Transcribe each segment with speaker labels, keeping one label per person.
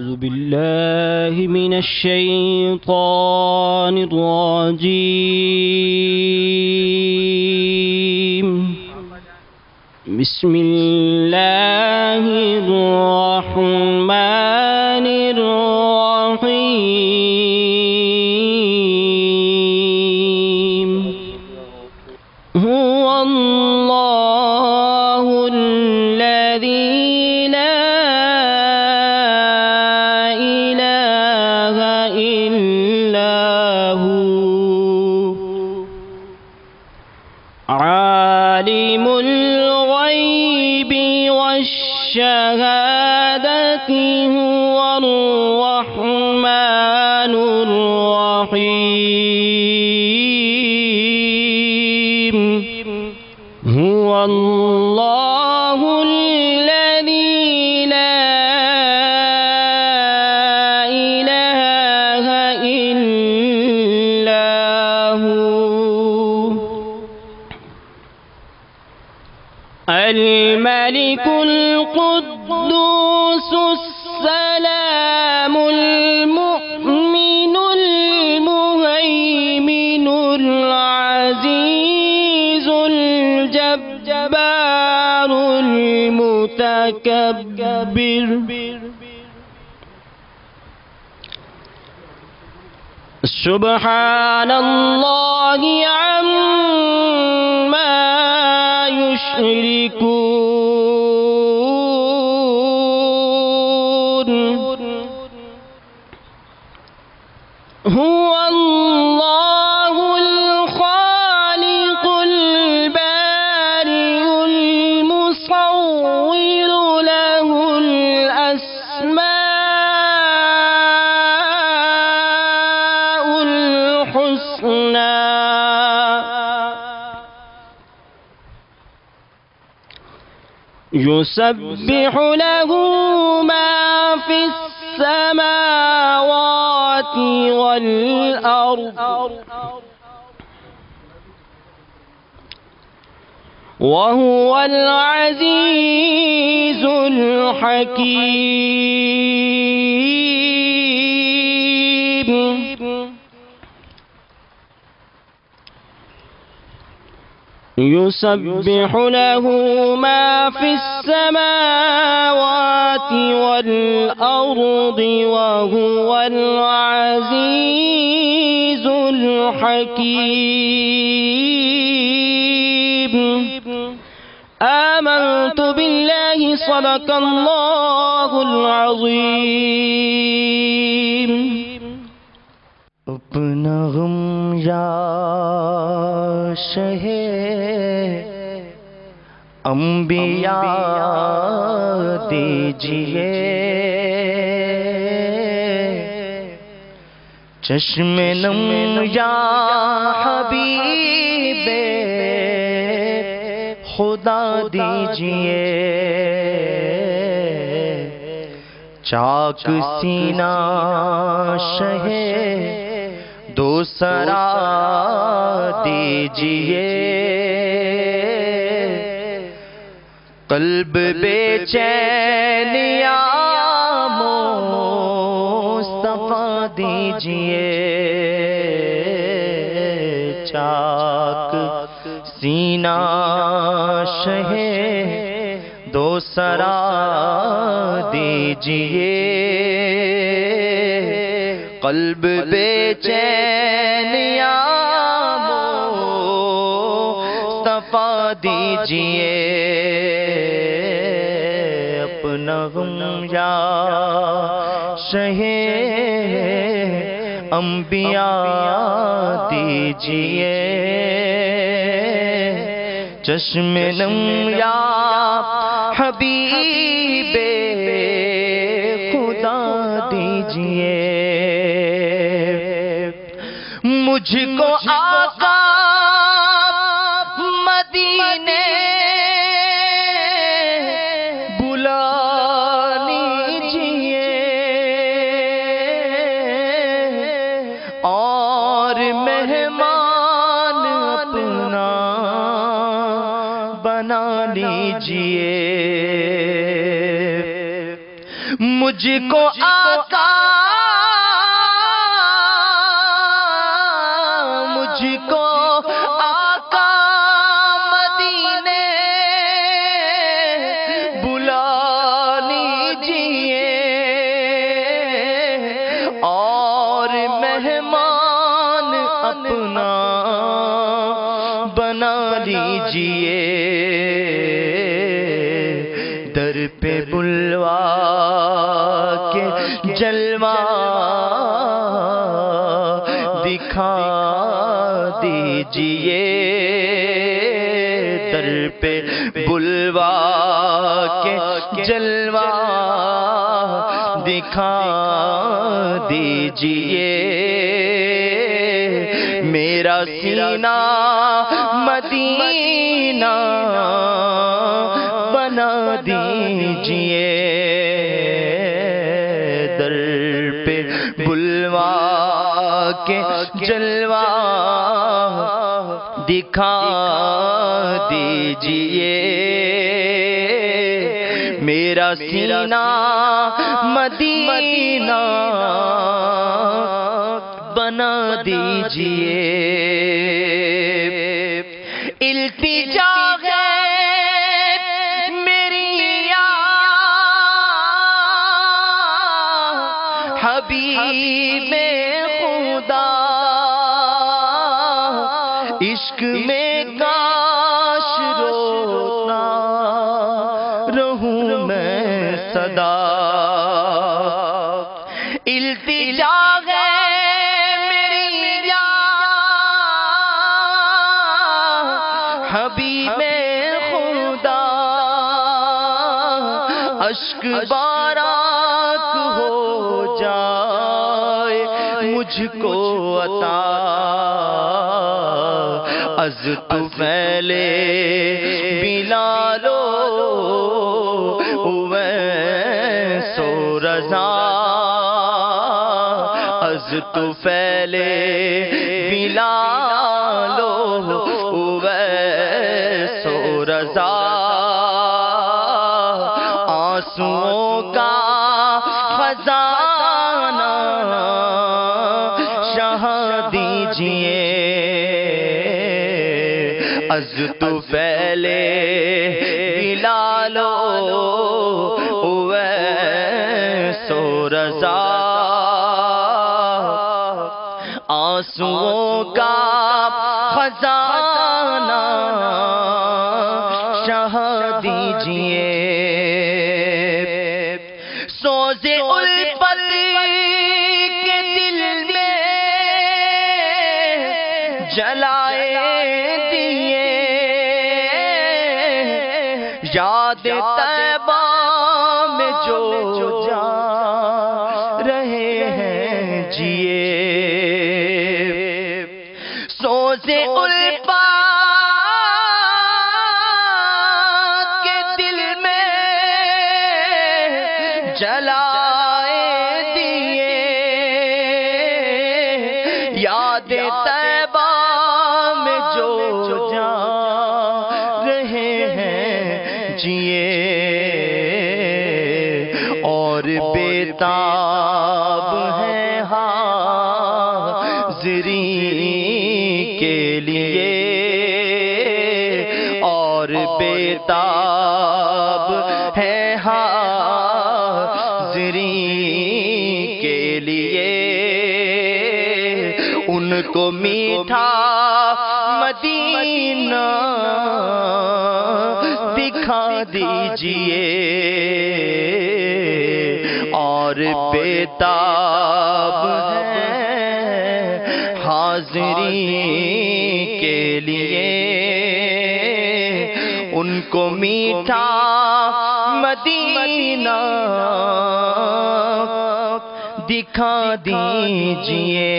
Speaker 1: أعوذ بالله من الشيطان الرجيم بسم الله الرحمن الرحيم هو الله الذي لا إله إلا هو عالم الغيب والشهادة هو الرحمن الرحيم هو الله الذي لا إله إلا هو الملك القدوس السلام المؤمن المهيمن العزيز الجبار المتكبر سبحان الله عما يشركون هو الله الخالق البارئ المصور له الأسماء الحسنى يسبح له ما في السماوات والأرض وهو العزيز الحكيم يسبح له ما في السماوات والأرض وهو العزيز الحكيم آمنت بالله صدق الله العظيم
Speaker 2: اپنا غم یا شہ انبیاء دیجئے چشم نم یا حبیب خدا دیجئے چاک سینہ شہ دوسرا دیجئے قلب بے چین یا مصطفیٰ دیجئے چاک سینہ شہ دوسرا دیجئے قلب بے چین یا مصطفیٰ دیجئے اپنا غم یا شہ انبیاء دیجئے چشم نم یا حبیب خدا دیجئے مجھ کو آقا مدینے بلا لیجئے اور مہمان اپنا بنا لیجئے مجھ مجھ کو آقا مجھ کو آقا مدینے بلا لیجئے اور مہمان اپنا بنا لیجئے در پہ بلوا کے جلوہ دکھا دیجئے در پہ بلوا کے جلوہ دکھا دیجئے میرا سینہ مدینہ بنا دیجئے در پہ بلوا کے جلوہ دکھا دیجئے میرا سینہ مدینہ بنا دیجئے التجا ہے میری یا حبیب خدا عشق میں کاش روتا رہوں میں صدا التجا ہے حبیب خدا اشک بارک ہو جائے مجھ کو عطا از تو پہلے بلالو اویس و رضا از تو پہلے بلالو اویس و رضا آنسوؤں کا خزانہ شاہ دیجئے از تو پہلے بلالو اویس و رضا آنسوؤں کا خزانہ شاہ دیجئے سوز الفت کے دل میں جلائے دیے یاد طیبہ میں جو جا رہے ہیں جیے سوز الفت کے دل میں جلائے دیے یاد طیبہ میں جو جا رہے ہیں جیے اور بیتاب ہے حاضری کے لیے اور بیتاب ہے حاضری کے لیے ان کو میٹھا مدینہ دکھا دیجئے اور بیتاب ہے حاضری کے لیے ان کو میٹھا مدینہ دکھا دیجئے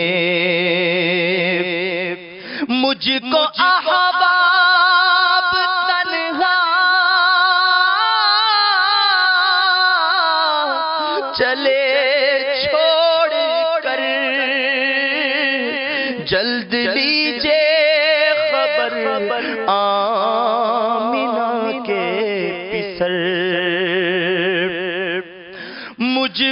Speaker 2: مجھ کو احباب تنہا چلے چھوڑ کر جلد لیجئے خبر آمنہ کے پسر مجھ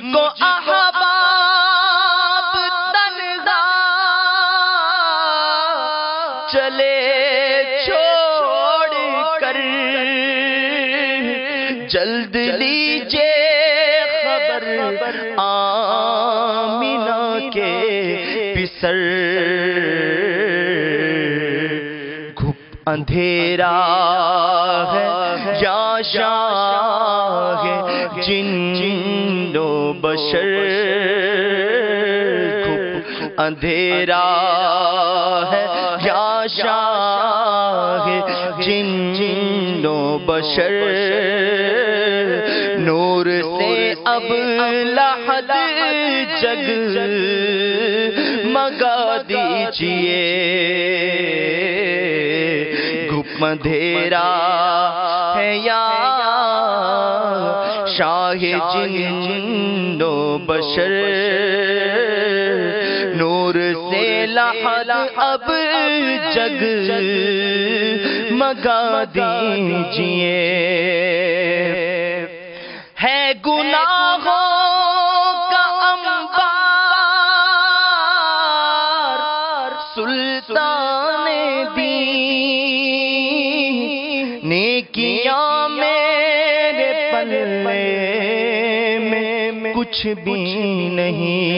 Speaker 2: آمینہ کے پسر گھپ اندھیرا ہے یا شاہ جن و بشر گھپ اندھیرا ہے یا شاہ جن و بشر نور سے اب لحد جگ مگا دیجئے گھپ اندھیرا ہے یا شاہ جن و بشر نور سے لحد اب جگ مگا دیجئے ہے گناہوں کا انبار سلطان دین نیکیاں میرے پلے میں کچھ بھی نہیں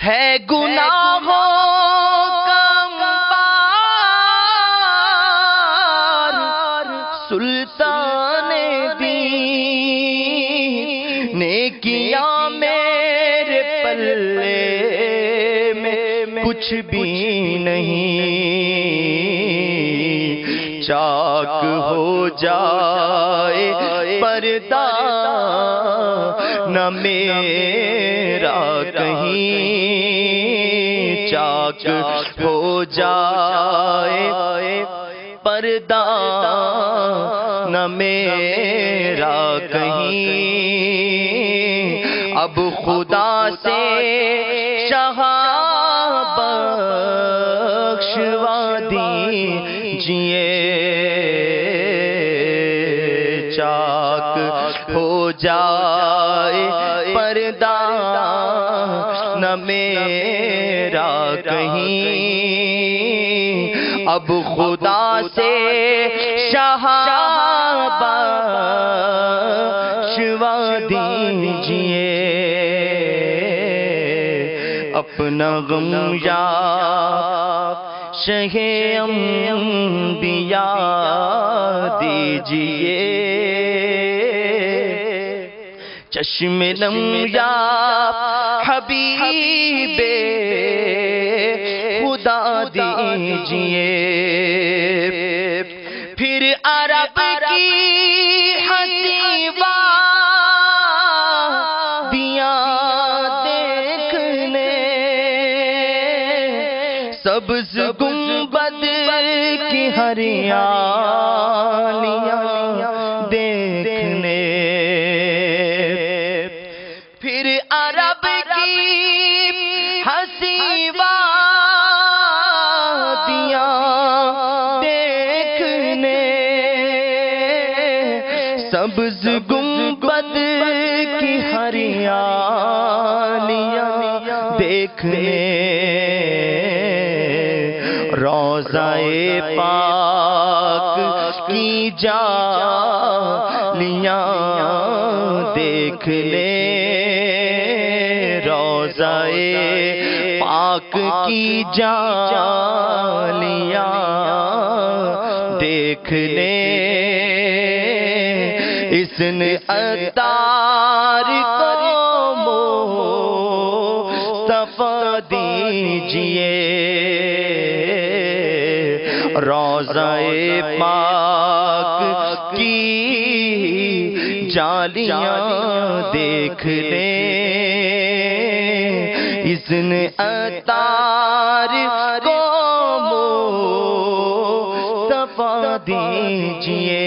Speaker 2: ہے گناہوں کا انبار سلطان دین نیکیاں میرے پلے میں کچھ بھی نہیں چاک ہو جائے پردہ نہ میرا کہیں چاک ہو جائے پردہ نہ میرا کہیں اب خدا سے شہاب بخشوا دیجئے چاک ہو جائے پردہ نہ میرا کہیں اب خدا سے شہاب بخشوا دیجئے اپنا غم یا شہ انبیاء دیجئے چشم نم یا حبیب خدا دیجئے پھر عرب کی ہنسی وادیاں دیکھنے سبز گنبد کی ہریالیاں دیکھنے پھر عرب کی ہنسی وادیاں دیکھنے سبز گنبد کی ہریالیاں دیکھنے روضہ پاک کی جالیاں دیکھنے روضہ پاک کی جالیاں دیکھنے اس نے اتار کو مصطفیٰ دیجئے روضہ پاک کی جالیاں دیکھنے اس نے اتار کو مصطفیٰ دیجئے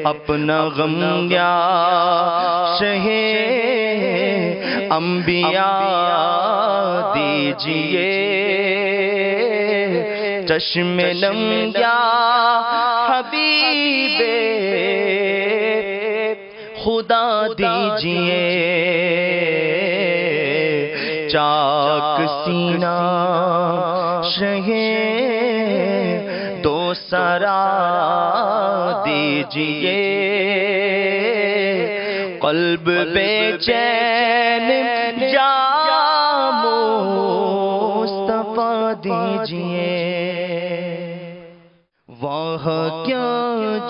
Speaker 2: اپنا غم یا شہ انبیاء دیجئے چشم نم یا حبیب خدا دیجئے چاک سینہ شہ دو سرا دیجئے قلب بے چین جا مصطفیٰ دیجئے، واہ کیا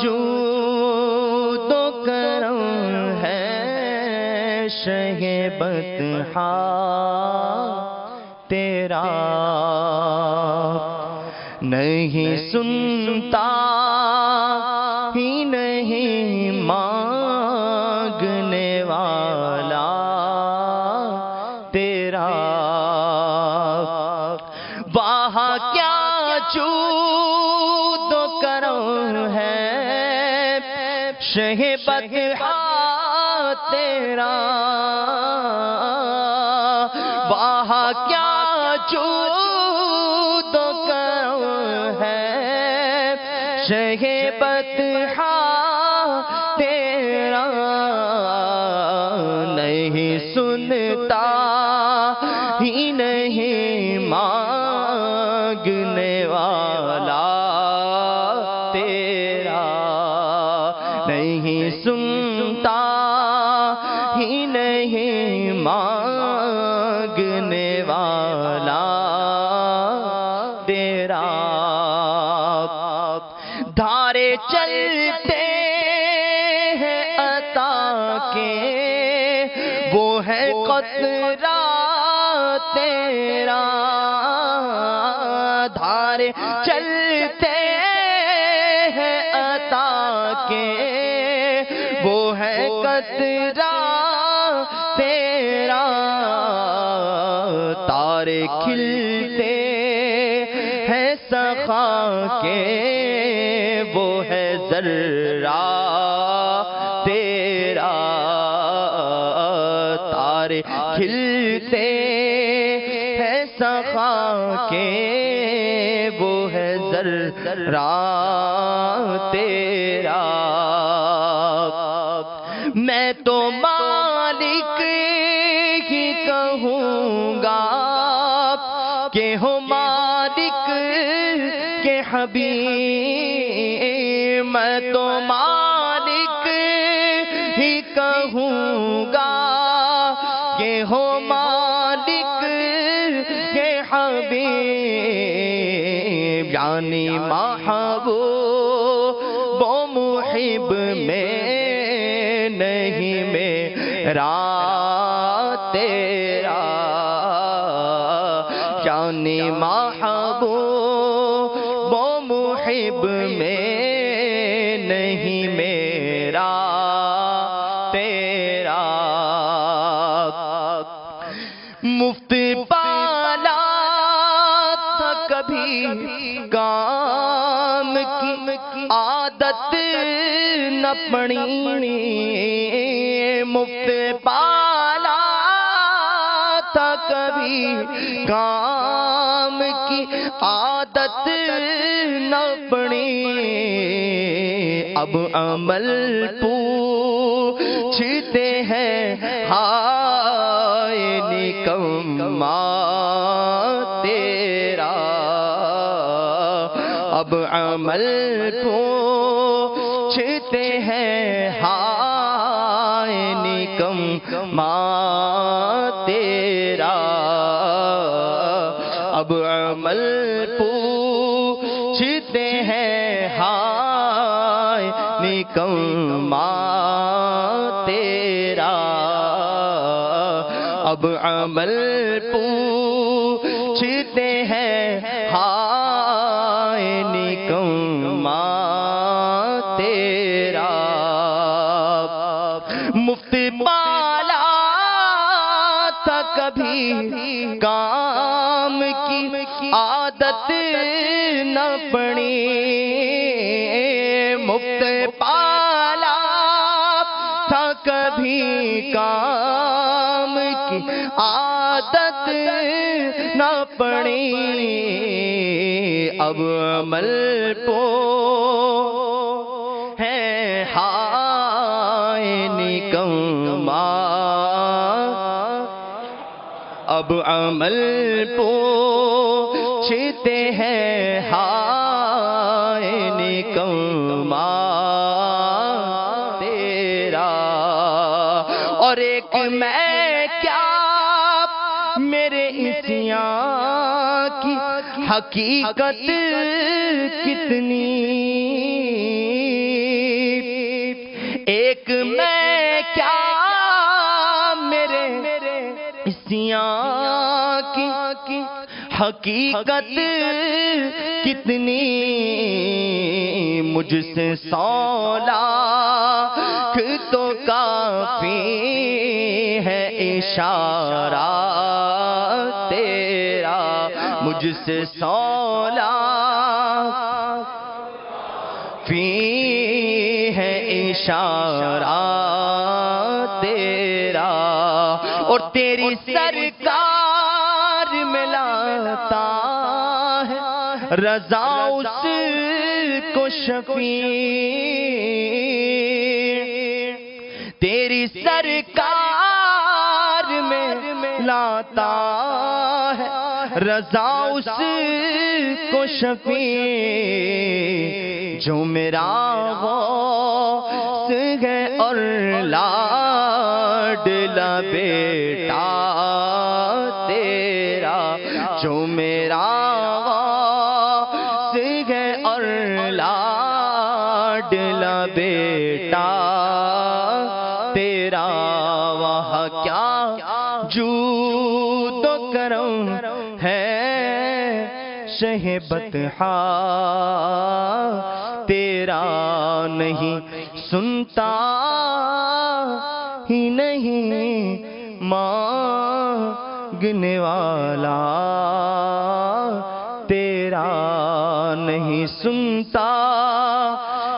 Speaker 2: جود و کرم ہے شہ بطحا تیرا، نہیں سنتا ہی نہیں مانگنے والا تیرا، واہ کیا جود و کرم ہے شہ بطحا تیرا، واہ کیا جود و کرم ہے شہ بطحا تیرا، نہیں سنتا ہی نہیں مانگنے والا تیرا، نہیں سنتا ہی نہیں مانگنے والا تیرا، دھارے چلتے ہیں عطا کے وہ ہے قطرہ تیرا، دھارے چلتے ہیں عطا کے وہ ہے قطرہ تیرا، تارے کھلتے ہیں سخا کے وہ ہے ذرہ تیرا، تارے کھلتے ہیں سخا کے وہ ہے ذرہ تیرا، میں تو مالک ہی کہوں گا کہ ہو مالک کے حبیب، میں تو مالک ہی کہوں گا کہ ہو مالک کے حبیب، یعنی محبوب و محب میں نہیں میرا تیرا، یعنی محبوب و محب میں نہیں میرا تیرا، مفت پالا تھا کبھی کام کی عادت نہ پڑی، مفت پالا تھا کبھی کام کی عادت نہ پڑی، اب عمل پوچھتے ہیں ہائے نکما تیرا، اب عمل پوچھتے ہیں ہائے نکما تیرا، اب عمل پوچھتے ہیں ہائے نکما تیرا، اب عمل پوچھتے ہیں ہائے نکما تیرا، مفت پالا تھا کبھی کام کی عادت نہ پڑی، مفت پالا تھا کبھی کام کی عادت نہ پڑی، اب عمل پو ہے ہائے نکما، اب عمل پوچھتے ہیں ہائے نکما تیرا، اور ایک میں کیا میرے عصیاں کی حقیقت کتنی، ایک میں کیا میرے عصیاں کی حقیقت کتنی، مجھ سے 100 لاکھ تو کافی ہے اشارہ تیرا، مجھ سے 100 لاکھ فی ہے اشارہ تیرا، اور تیری سرکار میں لاتا ہے رضا اس کو شفیع، تیری سرکار میں لاتا ہے رضا اس کو شفیع، جو میرا غوث ہے اور لاڈلا بیٹا تیرا، جو میرا غوث ہے اور لاڈلا بیٹا تیرا، وہاں کیا جود و کرم ہے شہ بطحا تیرا، نہیں سنتا ہی نہیں مانگنے والا تیرا، نہیں سنتا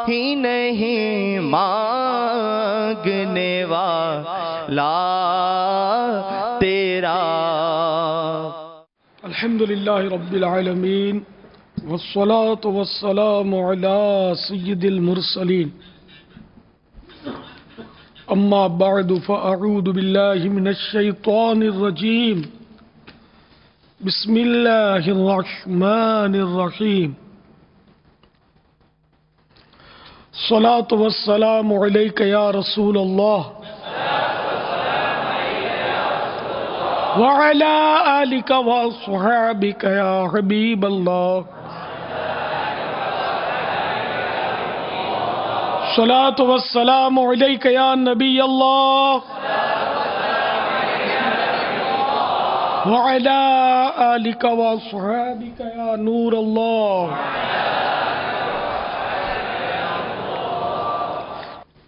Speaker 2: ہی نہیں مانگنے والا تیرا۔
Speaker 3: الحمدللہ رب العالمین والصلاة والسلام على سید المرسلین، اما بعد فاعوذ باللہ من الشیطان الرجیم، بسم اللہ الرحمن الرحیم، الصلاة والسلام علیک یا رسول اللہ وعلى آلك وصحابك يا حبيب الله، الصلاة والسلام عليك يا نبي الله وعلى آلك وصحابك يا نور الله۔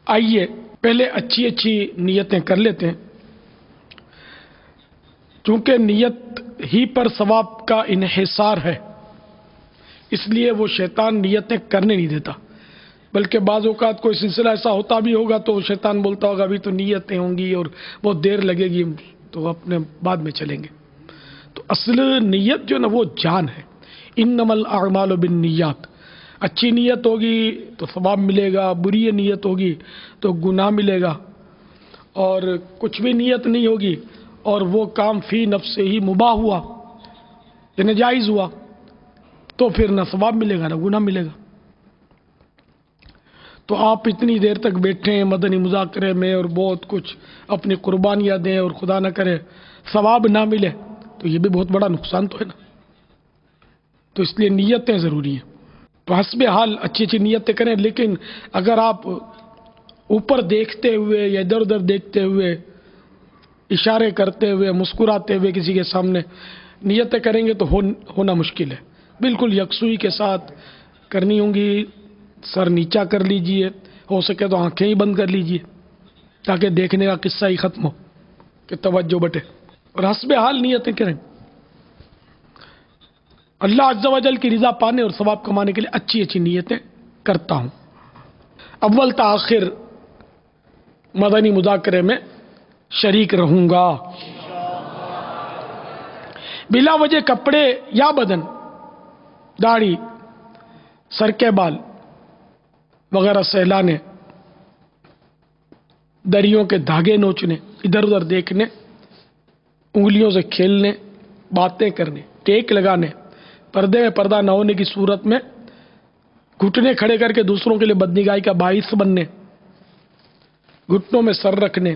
Speaker 3: آئیے پہلے اچھی نیتیں کر لیتے ہیں، چونکہ نیت ہی پر ثواب کا انحصار ہے، اس لیے وہ شیطان نیتیں کرنے نہیں دیتا، بلکہ بعض اوقات کوئی سلسلہ ایسا ہوتا بھی ہوگا تو شیطان بولتا ہوگا ابھی تو نیتیں ہوں گی اور بہت دیر لگے گی، تو اپنے بعد میں چلیں گے۔ تو اصل نیت جو نا وہ جان ہے، انما الاعمال بالنیات، اچھی نیت ہوگی تو ثواب ملے گا، بری نیت ہوگی تو گناہ ملے گا، اور کچھ بھی نیت نہیں ہوگی اور وہ کام فی نفس ہی مباح ہوا یعنی جائز ہوا تو پھر نہ ثواب ملے گا نہ گناہ ملے گا۔ تو آپ اتنی دیر تک بیٹھے ہیں مدنی مذاکرے میں اور بہت کچھ اپنی قربانیاں دیں اور خدا نہ کرے ثواب نہ ملے تو یہ بھی بہت بڑا نقصان تو ہے نا۔ تو اس لیے نیتیں ضروری ہیں، تو حسب حال اچھی نیتیں کریں، لیکن اگر آپ اوپر دیکھتے ہوئے یا ادھر ادھر دیکھتے ہوئے اشارے کرتے ہوئے مسکراتے ہوئے کسی کے سامنے نیتیں کریں گے تو ہونا مشکل ہے۔ بالکل یکسوئی کے ساتھ کرنی ہوں گی، سر نیچا کر لیجئے، ہو سکے تو آنکھیں ہی بند کر لیجئے تاکہ دیکھنے کا قصہ ہی ختم ہو کہ توجہ بٹے، اور حسب حال نیتیں کریں۔ اللہ عز و جل کی رضا پانے اور ثواب کمانے کے لیے اچھی نیتیں کرتا ہوں۔ اول تا آخر مدنی مذاکرے میں شریک رہوں گا، بلا وجہ کپڑے یا بدن، داڑھی، سر کے بال وغیرہ سہلانے، دریوں کے دھاگے نوچنے، ادھر ادھر دیکھنے، انگلیوں سے کھیلنے، باتیں کرنے، ٹیک لگانے، پردے میں پردہ نہ ہونے کی صورت میں گھٹنے کھڑے کر کے دوسروں کے لیے بدنگاہی کا باعث بننے، گھٹنوں میں سر رکھنے،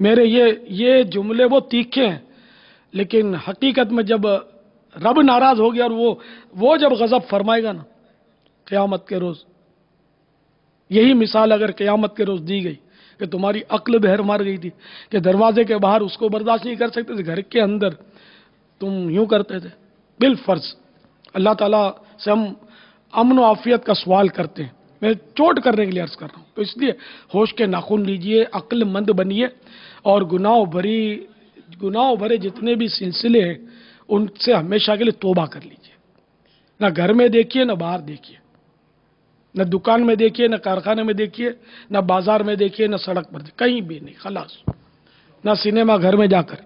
Speaker 3: میرے یہ جملے وہ تیکھے ہیں، لیکن حقیقت میں جب رب ناراض ہو گیا اور وہ جب غضب فرمائے گا نا قیامت کے روز، یہی مثال اگر قیامت کے روز دی گئی کہ تمہاری عقل بہر مار گئی تھی کہ دروازے کے باہر اس کو برداشت نہیں کر سکتے تھے، گھر کے اندر تم یوں کرتے تھے بالفرض، اللہ تعالیٰ سے ہم امن و عافیت کا سوال کرتے ہیں، میں چوٹ کرنے کے لیے عرض کر رہا ہوں، تو اس لیے ہوش کے ناخن لیجئے، عقل مند بنیے، اور گناہوں بھرے جتنے بھی سلسلے ہیں ان سے ہمیشہ کے لیے توبہ کر لیجئے، نہ گھر میں دیکھیے نہ باہر دیکھیے، نہ دکان میں دیکھیے نہ کارخانے میں دیکھیے نہ بازار میں دیکھیے نہ سڑک پر دیکھیے، کہیں بھی نہیں، خلاص، نہ سنیما گھر میں جا کر،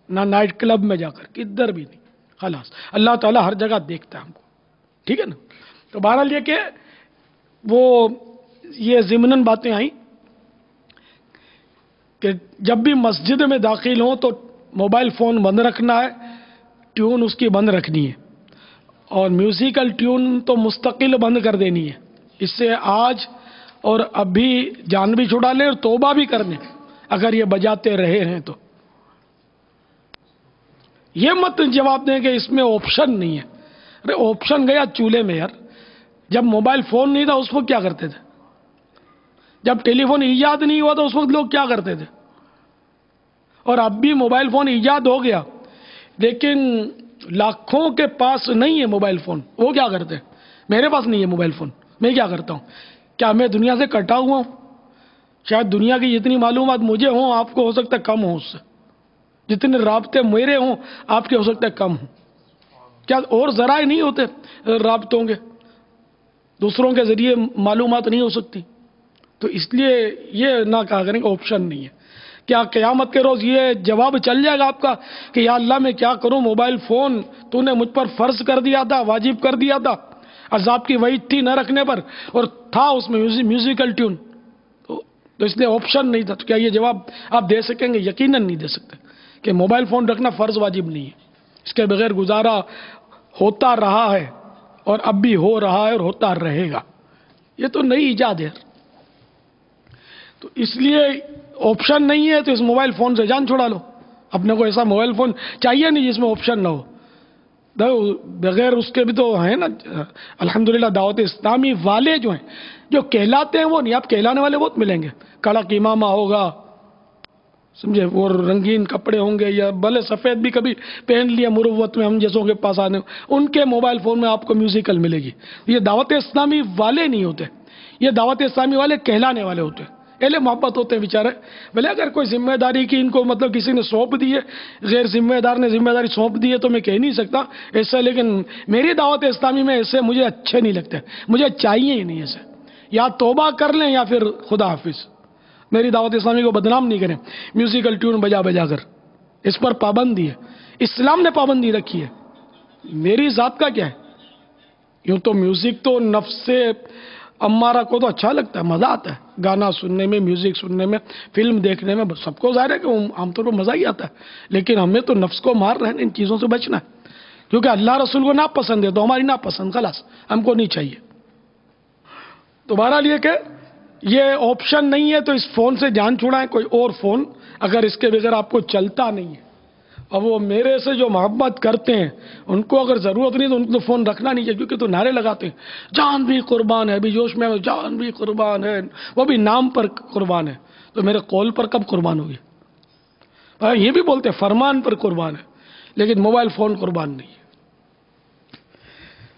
Speaker 3: نہ نائٹ کلب میں جا کر، کدھر بھی نہیں، خلاص، اللہ تعالیٰ ہر جگہ دیکھتا ہے ہم کو، ٹھیک ہے نا؟ تو بہرحال یہ کہ یہ ضمناً باتیں آئیں کہ جب بھی مسجد میں داخل ہوں تو موبائل فون بند رکھنا ہے، ٹیون اس کی بند رکھنی ہے، اور میوزیکل ٹیون تو مستقل بند کر دینی ہے، اس سے آج اور ابھی جان بھی چھڑا لیں اور توبہ بھی کر لیں اگر یہ بجاتے رہے ہیں تو۔ یہ مت جواب دیں کہ اس میں آپشن نہیں ہے، ارے آپشن گیا چولہے میں یار، جب موبائل فون نہیں تھا اس وقت کیا کرتے تھے؟ جب ٹیلی فون ایجاد نہیں ہوا تو اس وقت لوگ کیا کرتے تھے؟ اور اب بھی موبائل فون ایجاد ہو گیا لیکن لاکھوں کے پاس نہیں ہے موبائل فون، وہ کیا کرتے ہیں؟ میرے پاس نہیں ہے موبائل فون، میں کیا کرتا ہوں؟ کیا میں دنیا سے کٹا ہوا ہوں؟ شاید دنیا کی جتنی معلومات مجھے ہوں آپ کو ہو سکتا ہے کم ہوں، اس سے جتنے رابطے میرے ہوں آپ کے ہو سکتا ہے کم ہوں۔ کیا اور ذرائع نہیں ہوتے رابطوں کے؟ دوسروں کے ذریعے معلومات نہیں ہو سکتی؟ تو اس لیے یہ نہ کہا کریں کہ آپشن نہیں ہے۔ کیا قیامت کے روز یہ جواب چل جائے گا آپ کا کہ یا اللہ میں کیا کروں، موبائل فون تو نے مجھ پر فرض کر دیا تھا، واجب کر دیا تھا، عذاب کی وعید تھی نہ رکھنے پر، اور تھا اس میں میوزیکل ٹیون، تو اس لیے آپشن نہیں تھا، تو کیا یہ جواب آپ دے سکیں گے؟ یقیناً نہیں دے سکتے کہ موبائل فون رکھنا فرض واجب نہیں ہے، اس کے بغیر گزارا ہوتا رہا ہے اور اب بھی ہو رہا ہے اور ہوتا رہے گا، یہ تو نئی ایجاد ہے۔ تو اس لیے آپشن نہیں ہے تو اس موبائل فون سے جان چھڑا لو، اپنے کو ایسا موبائل فون چاہیے نہیں جس میں آپشن نہ ہو، بغیر اس کے بھی تو ہیں نا الحمدللہ دعوت اسلامی والے جو ہیں جو کہلاتے ہیں وہ نہیں، آپ کہلانے والے بہت ملیں گے، کڑک امامہ ہوگا سمجھے، وہ رنگین کپڑے ہوں گے یا بھلے سفید بھی کبھی پہن لیا مروت میں ہم جیسوں کے پاس آنے، ان کے موبائل فون میں آپ کو میوزیکل ملے گی۔ یہ دعوت اسلامی والے نہیں ہوتے، یہ دعوت اسلامی والے کہلانے والے ہوتے ہیں، اہل محبت ہوتے ہیں بیچارے، بھلے اگر کوئی ذمہ داری کی ان کو مطلب کسی نے سونپ دی ہے، غیر ذمہ دار نے ذمہ داری سونپ دی ہے تو میں کہہ نہیں سکتا ایسا، لیکن میری دعوت اسلامی میں ایسے مجھے اچھے نہیں لگتے، مجھے چاہیے ہی نہیں ایسے، یا توبہ کر لیں یا پھر خدا حافظ، میری دعوت اسلامی کو بدنام نہیں کریں میوزیکل ٹیون بجا بجا کر، اس پر پابندی ہے، اسلام نے پابندی رکھی ہے، میری ذات کا کیا ہے؟ یوں تو میوزک تو نفس امارہ کو تو اچھا لگتا ہے، مزہ آتا ہے گانا سننے میں، میوزک سننے میں، فلم دیکھنے میں، سب کو ظاہر ہے کہ عام طور پر مزہ ہی آتا ہے، لیکن ہمیں تو نفس کو مار رہے ہیں، ان چیزوں سے بچنا ہے، کیونکہ اللہ رسول کو ناپسند ہے تو ہماری ناپسند، خلاص ہم کو نہیں چاہیے۔ تو بہرحال یہ کہ یہ آپشن نہیں ہے تو اس فون سے جان چھڑائیں، کوئی اور فون اگر اس کے بغیر آپ کو چلتا نہیں ہے، اب وہ میرے سے جو محبت کرتے ہیں ان کو اگر ضرورت نہیں تو ان کو فون رکھنا نہیں چاہیے، کیونکہ تو نعرے لگاتے ہیں جان بھی قربان ہے، بھی جوش میں جان بھی قربان ہے، وہ بھی نام پر قربان ہے، تو میرے قول پر کب قربان ہوگی؟ یہ بھی بولتے ہیں فرمان پر قربان ہے، لیکن موبائل فون قربان نہیں ہے۔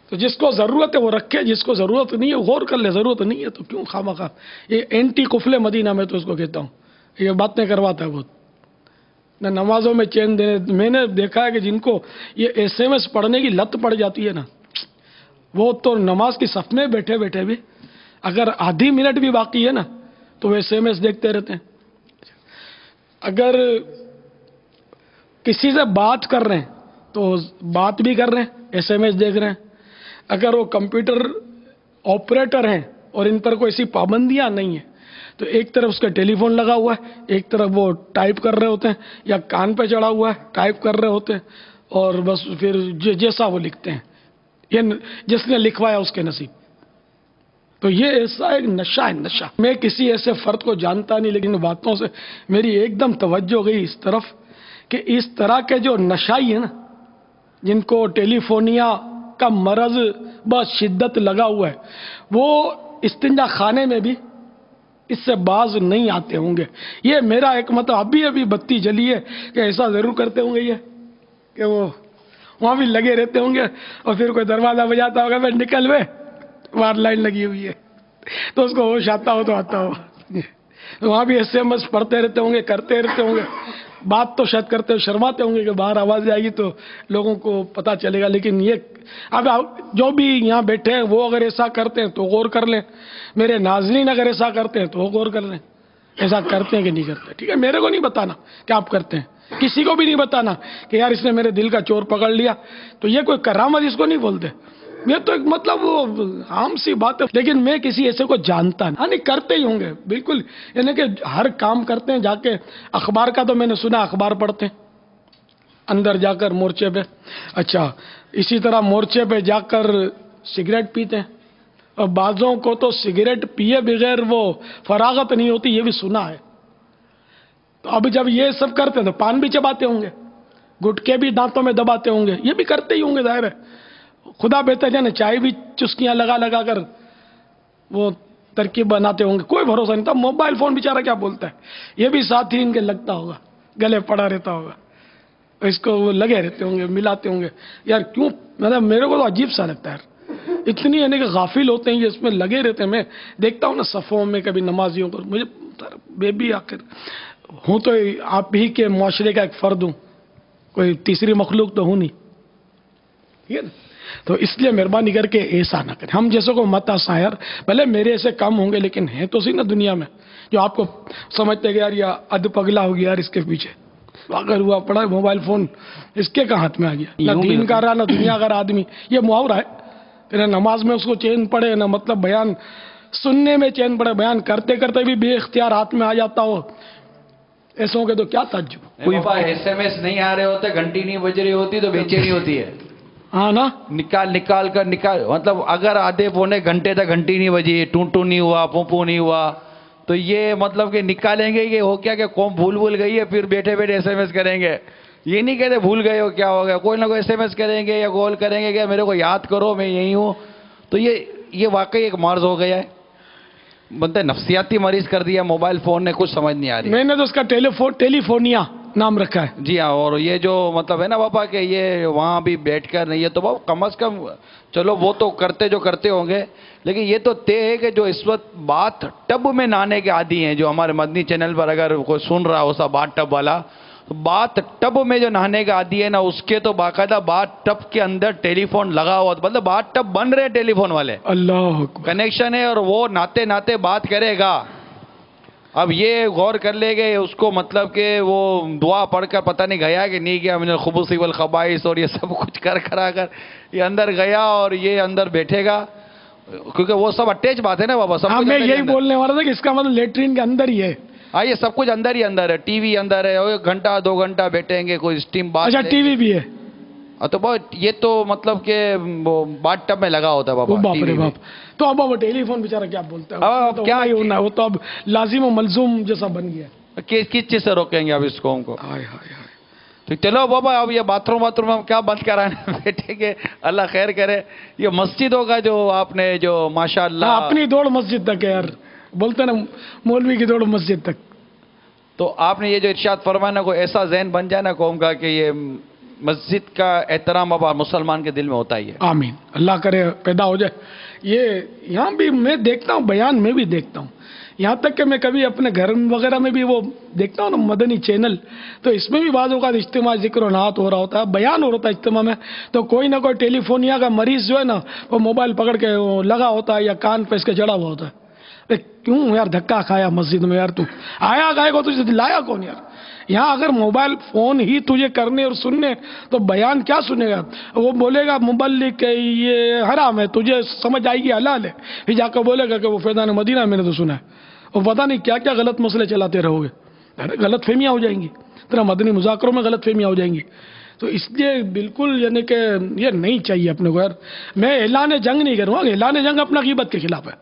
Speaker 3: تو جس کو ضرورت ہے وہ رکھے، جس کو ضرورت نہیں ہے غور کر لے، ضرورت نہیں ہے تو کیوں خواہ یہ اینٹی قفل مدینہ میں تو اس کو کہتا ہوں، یہ باتیں کرواتا ہے بہت، نہ نمازوں میں چین دینے، میں نے دیکھا ہے کہ جن کو یہ SMS پڑھنے کی لت پڑ جاتی ہے نا، وہ تو نماز کی صف میں بیٹھے بیٹھے بھی اگر آدھی منٹ بھی باقی ہے نا تو وہ SMS دیکھتے رہتے ہیں، اگر کسی سے بات کر رہے ہیں تو بات بھی کر رہے ہیں، SMS دیکھ رہے ہیں، اگر وہ کمپیوٹر آپریٹر ہیں اور ان پر کوئی ایسی پابندیاں نہیں ہیں تو ایک طرف اس کا ٹیلی فون لگا ہوا ہے، ایک طرف وہ ٹائپ کر رہے ہوتے ہیں یا کان پہ چڑھا ہوا ہے ٹائپ کر رہے ہوتے ہیں، اور بس پھر جیسا وہ لکھتے ہیں، یہ جس نے لکھوایا اس کے نصیب، تو یہ ایسا ایک نشہ ہے، نشہ. میں کسی ایسے فرد کو جانتا نہیں، لیکن باتوں سے میری ایک دم توجہ گئی اس طرف کہ اس طرح کے جو نشائی ہیں نا، جن کو ٹیلی فونیا کا مرض بہت شدت لگا ہوا ہے، وہ استنجا خانے میں بھی اس سے باز نہیں آتے ہوں گے. یہ میرا ایک مطلب ابھی بتی جلی ہے کہ ایسا ضرور کرتے ہوں گے یہ کہ وہ وہاں بھی لگے رہتے ہوں گے، اور پھر کوئی دروازہ بجاتا ہوگا، میں نکل وے وہاں لائن لگی ہوئی ہے، تو اس کو ہوش آتا ہو تو آتا ہو. وہاں بھی SMS پڑھتے رہتے ہوں گے، کرتے رہتے ہوں گے. بات تو شاید کرتے شرماتے ہوں گے کہ باہر آواز آئے گی تو لوگوں کو پتا چلے گا. لیکن یہ اب جو بھی یہاں بیٹھے ہیں وہ اگر ایسا کرتے ہیں تو غور کر لیں. میرے ناظرین اگر ایسا کرتے ہیں تو غور کر لیں ایسا کرتے ہیں کہ نہیں کرتے. ٹھیک ہے، میرے کو نہیں بتانا کہ آپ کرتے ہیں، کسی کو بھی نہیں بتانا کہ یار اس نے میرے دل کا چور پکڑ لیا. تو یہ کوئی کرامت اس کو نہیں بولتے، یہ تو ایک مطلب وہ عام سی بات ہے. لیکن میں کسی ایسے کو جانتا نہیں. نہیں کرتے ہی ہوں گے بالکل، یعنی کہ ہر کام کرتے ہیں. جا کے اخبار کا تو میں نے سنا اخبار پڑھتے ہیں اندر جا کر مورچے پہ. اچھا، اسی طرح مورچے پہ جا کر سگریٹ پیتے ہیں، اور بعضوں کو تو سگریٹ پیے بغیر وہ فراغت نہیں ہوتی، یہ بھی سنا ہے. تو اب جب یہ سب کرتے ہیں تو پان بھی چباتے ہوں گے، گٹکے بھی دانتوں میں دباتے ہوں گے، یہ بھی کرتے ہی ہوں گے ظاہر ہے. خدا بہتر جانے چائے بھی چسکیاں لگا کر وہ ترکیب بناتے ہوں گے. کوئی بھروسہ نہیں تھا. موبائل فون بیچارہ کیا بولتا ہے، یہ بھی ساتھ ہی ان کے لگتا ہوگا، گلے پڑا رہتا ہوگا، اس کو وہ لگے رہتے ہوں گے، ملاتے ہوں گے. یار کیوں، مطلب میرے کو تو عجیب سا لگتا ہے یار، اتنی یعنی کہ غافل ہوتے ہیں یہ، اس میں لگے رہتے ہیں. میں دیکھتا ہوں نا صفوں میں کبھی نمازیوں کو، مجھے بے بھی آخر ہوں تو آپ ہی کے معاشرے کا ایک فرد ہوں، کوئی تیسری مخلوق تو ہوں نہیں. ٹھیک ہے نا؟ تو اس لیے مہربانی کر کے ایسا نہ کریں. ہم جیسے کو مت آسا یار، بھلے میرے ایسے کم ہوں گے لیکن ہیں تو صحیح نا دنیا میں جو آپ کو سمجھتے کہ یار یہ اد پگلا ہو گیا یار اس کے پیچھے اگر ہوا پڑا ہے موبائل فون اس کے کا ہاتھ میں آ گیا. نہ دین کا رہا نہ دنیا کا رہا آدمی. یہ محاورہ ہے کہ نہ نماز میں اس کو چین پڑے، نہ مطلب بیان سننے میں چین پڑے، بیان کرتے کرتے بھی بے اختیار ہاتھ میں آ جاتا ہو. ایسوں کے تو کیا تعجب.
Speaker 4: کوئی SMS نہیں آ رہے ہوتے، گھنٹی نہیں بج رہی ہوتی تو بے چینی ہوتی ہے.
Speaker 3: ہاں نا،
Speaker 4: نکال کر مطلب اگر آدھے پونے گھنٹے تک گھنٹی نہیں بجی، ٹون نہیں ہوا، پوں نہیں ہوا، تو یہ مطلب کہ نکالیں گے کہ ہو کیا کہ قوم بھول گئی ہے، پھر بیٹھے SMS کریں گے. یہ نہیں کہتے بھول گئے ہو کیا ہو گیا، کوئی نہ کوئی SMS کریں گے یا کال کریں گے کہ میرے کو یاد کرو میں یہی ہوں. تو یہ واقعی ایک مرض ہو گیا ہے، بنتے نفسیاتی مریض کر دیا موبائل فون نے، کچھ سمجھ نہیں آ رہی.
Speaker 3: میں نے تو اس کا ٹیلی فونیا نام رکھا ہے.
Speaker 4: جی ہاں. اور یہ جو مطلب ہے نا بابا کہ یہ وہاں بھی بیٹھ کر نہیں ہے تو بابا کم از کم چلو وہ تو کرتے ہوں گے، لیکن یہ تو طے ہے کہ جو اس وقت بات ٹب میں نہانے کے عادی ہیں، جو ہمارے مدنی چینل پر اگر کوئی سن رہا ہو سا بات ٹب والا، بات ٹب میں جو نہانے کا عادی ہے نا، اس کے تو باقاعدہ بات ٹب کے اندر ٹیلی فون لگا ہوا، مطلب بات ٹب بن رہے ٹیلی فون والے،
Speaker 3: اللہ اکبر،
Speaker 4: کنیکشن ہے اور وہ ناتے بات کرے گا. اب یہ غور کر لے گے اس کو، مطلب کہ وہ دعا پڑھ کر پتہ نہیں گیا کہ نہیں گیا، من الخبث والخبائث اور یہ سب کچھ کرا کر یہ اندر گیا اور یہ اندر بیٹھے گا، کیونکہ وہ سب اٹیچ بات ہے نا بابا. سب
Speaker 3: میں یہی بولنے والا تھا کہ اس کا مطلب لیٹرین کے اندر ہی ہے.
Speaker 4: ہاں یہ سب کچھ اندر ہی اندر ہے، ٹی وی اندر ہے، 1 گھنٹہ 2 گھنٹہ بیٹھیں گے، کوئی اسٹیم بات.
Speaker 3: اچھا ٹی وی بھی ہے؟
Speaker 4: تو بہت یہ تو مطلب کہ بات ٹب میں لگا ہوتا ہے بابا.
Speaker 3: باپ رے باپ. تو اب وہ ٹیلی فون بیچارہ کیا بولتا ہے، کیا ہی ہونا ہے، وہ تو اب لازم و ملزوم جیسا بن گیا.
Speaker 4: کس چیز سے روکیں گے اب اس قوم کو؟ تو چلو بابا اب یہ باتھ روم ہم کیا بند کرانے بیٹھے گے، اللہ خیر کرے. یہ مسجدوں کا جو آپ نے جو ماشاء اللہ
Speaker 3: اپنی دوڑ مسجد تک ہے یار، بولتے نا مولوی کی دوڑ مسجد تک. تو
Speaker 4: آپ نے یہ جو ارشاد فرمایا نا، کوئی ایسا ذہن بن جائے نا قوم کا کہ یہ مسجد کا احترام اب مسلمان کے دل میں ہوتا ہی ہے.
Speaker 3: آمین، اللہ کرے پیدا ہو جائے. یہ یہاں بھی میں دیکھتا ہوں، بیان میں بھی دیکھتا ہوں، یہاں تک کہ میں کبھی اپنے گھر وغیرہ میں بھی وہ دیکھتا ہوں نا مدنی چینل، تو اس میں بھی بعض اوقات اجتماع ذکر و نعت ہو رہا ہوتا ہے، بیان ہو رہا ہوتا ہے اجتماع میں، تو کوئی نہ کوئی ٹیلی فونیا کا مریض جو ہے نا وہ موبائل پکڑ کے لگا ہوتا ہے یا کان پہ اس کے چڑھا ہوا ہوتا ہے. کیوں یار دھکا کھایا مسجد میں یار، تو آیا گائے کو تجھے لایا کون یار؟ یہاں اگر موبائل فون ہی تجھے کرنے اور سننے تو بیان کیا سنے گا؟ وہ بولے گا مبلغ کہ یہ حرام ہے، تجھے سمجھ آئے گی حلال ہے، پھر جا کر بولے گا کہ وہ فیضان مدینہ میں نے تو سنا ہے، اور پتہ نہیں کیا کیا غلط مسئلے چلاتے رہو گے. غلط فہمیاں ہو جائیں گی، طرح مدنی مذاکروں میں غلط فہمیاں ہو جائیں گی. تو اس لیے بالکل یعنی کہ یہ نہیں چاہیے اپنے کو یار. میں اعلان جنگ نہیں کروں گا، اعلان جنگ اپنا غیبت کے خلاف ہے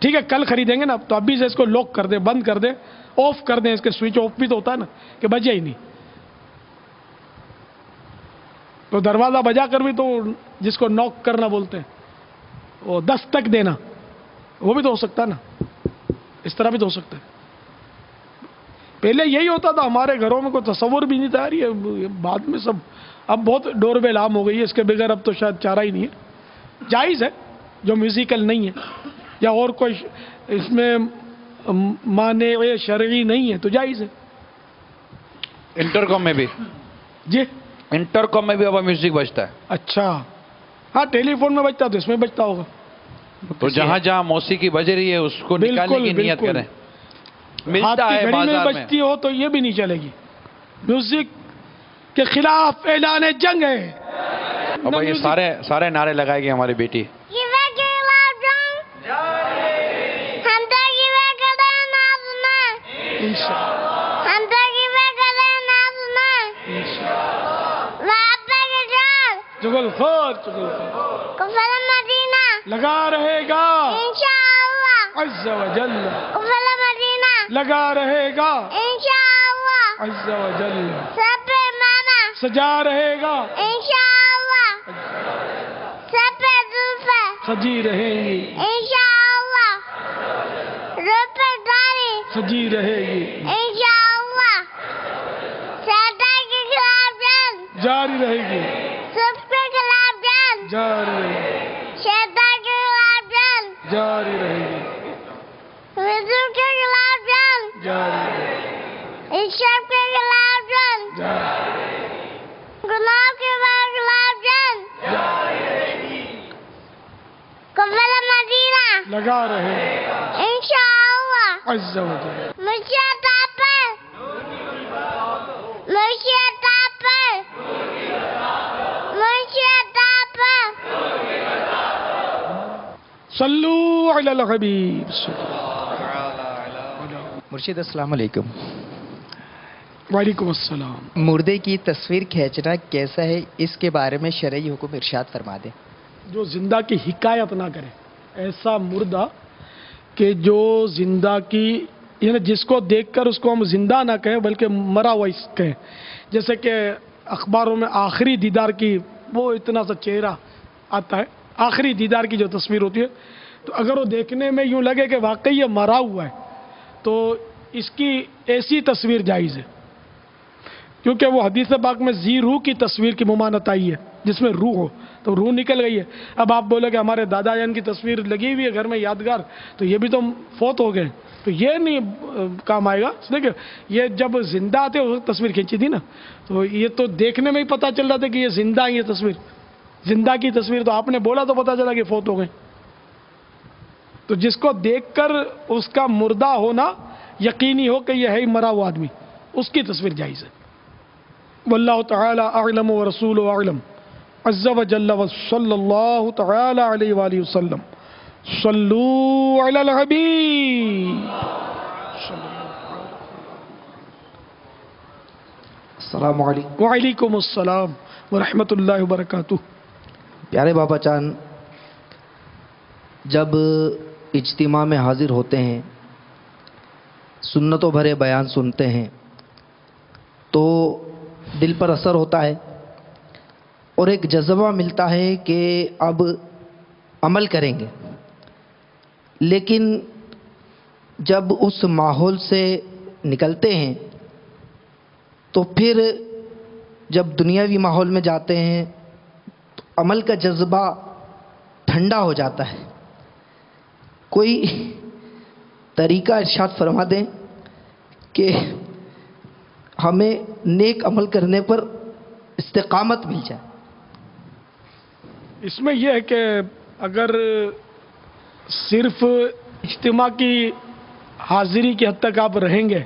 Speaker 3: ٹھیک ہے کل خریدیں گے نا تو ابھی سے اس کو لاک کر دیں, بند کر دیں, آف کر دیں, اس کے سوئچ آف بھی تو ہوتا ہے نا کہ بجے ہی نہیں, تو دروازہ بجا کر بھی تو جس کو نوک کرنا بولتے ہیں وہ دستک دینا, وہ بھی تو ہو سکتا ہے نا, اس طرح بھی تو ہو سکتا ہے. پہلے یہی ہوتا تھا ہمارے گھروں میں, کوئی تصور بھی نہیں تھا یار, یہ بعد میں سب اب بہت ڈور بیل عام ہو گئی ہے, اس کے بغیر اب تو شاید چارہ ہی نہیں ہے. جائز ہے جو میوزیکل نہیں ہے یا اور کوئی اس میں معنی شرعی نہیں ہے تو جائز ہے.
Speaker 4: انٹر کام میں بھی,
Speaker 3: جی
Speaker 4: انٹر کام میں بھی اب میوزک بجتا ہے.
Speaker 3: اچھا, ہاں ٹیلی فون میں بجتا تو اس میں بجتا ہوگا.
Speaker 4: تو جہاں جہاں موسیقی بج رہی ہے اس کو نکالنے کی نیت کریں.
Speaker 3: ہاتھ
Speaker 4: ملتا
Speaker 3: کی
Speaker 4: ہے
Speaker 3: گھڑی میں
Speaker 4: بازار میں.
Speaker 3: بجتی ہو تو یہ بھی نہیں چلے گی. میوزک کے خلاف اعلان جنگ ہے.
Speaker 4: اب یہ سارے نعرے لگائے گی ہماری بیٹی.
Speaker 3: چغل خور لگا رہے گا عز و جل, لگا رہے گا عز و جل, سجا رہے گا سجی رہیں گی, سجی رہے گی, جاری رہے گی, جاری رہے گی, جاری رہے گی, لگا رہے عز و جل. صلو علی الحبیب.
Speaker 2: مرشد السلام علیکم.
Speaker 3: وعلیکم السلام.
Speaker 2: مردے کی تصویر کھینچنا کیسا ہے, اس کے بارے میں شرعی حکم ارشاد فرما دیں.
Speaker 3: جو زندہ کی حکایت نہ کرے, ایسا مردہ کہ جو زندہ کی یعنی جس کو دیکھ کر اس کو ہم زندہ نہ کہیں بلکہ مرا ہوا اس کہیں. جیسے کہ اخباروں میں آخری دیدار کی وہ اتنا سا چہرہ آتا ہے, آخری دیدار کی جو تصویر ہوتی ہے, تو اگر وہ دیکھنے میں یوں لگے کہ واقعی یہ مرا ہوا ہے تو اس کی ایسی تصویر جائز ہے, کیونکہ وہ حدیث پاک میں ذی روح کی تصویر کی ممانت آئی ہے جس میں روح ہو, تو روح نکل گئی ہے. اب آپ بولے کہ ہمارے دادا جان کی تصویر لگی ہوئی ہے گھر میں یادگار, تو یہ بھی تو فوت ہو گئے, تو یہ نہیں کام آئے گا. دیکھیں یہ جب زندہ آتے وہ تصویر کھینچی تھی نا, تو یہ تو دیکھنے میں ہی پتہ چل رہا تھا کہ یہ زندہ ہے. یہ تصویر زندہ کی تصویر تو آپ نے بولا تو پتہ چلا کہ فوت ہو گئے. تو جس کو دیکھ کر اس کا مردہ ہونا یقینی ہو کہ یہ ہے ہی مرا ہوا آدمی, اس کی تصویر جائز ہے. واللہ تعالی اعلم ورسولہ اعلم عز و جل وصلی اللہ تعالی علیہ وآلہ وسلم. صلو علی الحبیب.
Speaker 2: السلام علیکم.
Speaker 3: وعلیکم السلام ورحمۃ اللہ وبرکاتہ.
Speaker 2: پیارے بابا جان, جب اجتماع میں حاضر ہوتے ہیں, سنتوں بھرے بیان سنتے ہیں تو دل پر اثر ہوتا ہے اور ایک جذبہ ملتا ہے کہ اب عمل کریں گے. لیکن جب اس ماحول سے نکلتے ہیں تو پھر جب دنیاوی ماحول میں جاتے ہیں تو عمل کا جذبہ ٹھنڈا ہو جاتا ہے. کوئی طریقہ ارشاد فرما دیں کہ ہمیں نیک عمل کرنے پر استقامت مل جائے.
Speaker 3: اس میں یہ ہے کہ اگر صرف اجتماع کی حاضری کی حد تک آپ رہیں گے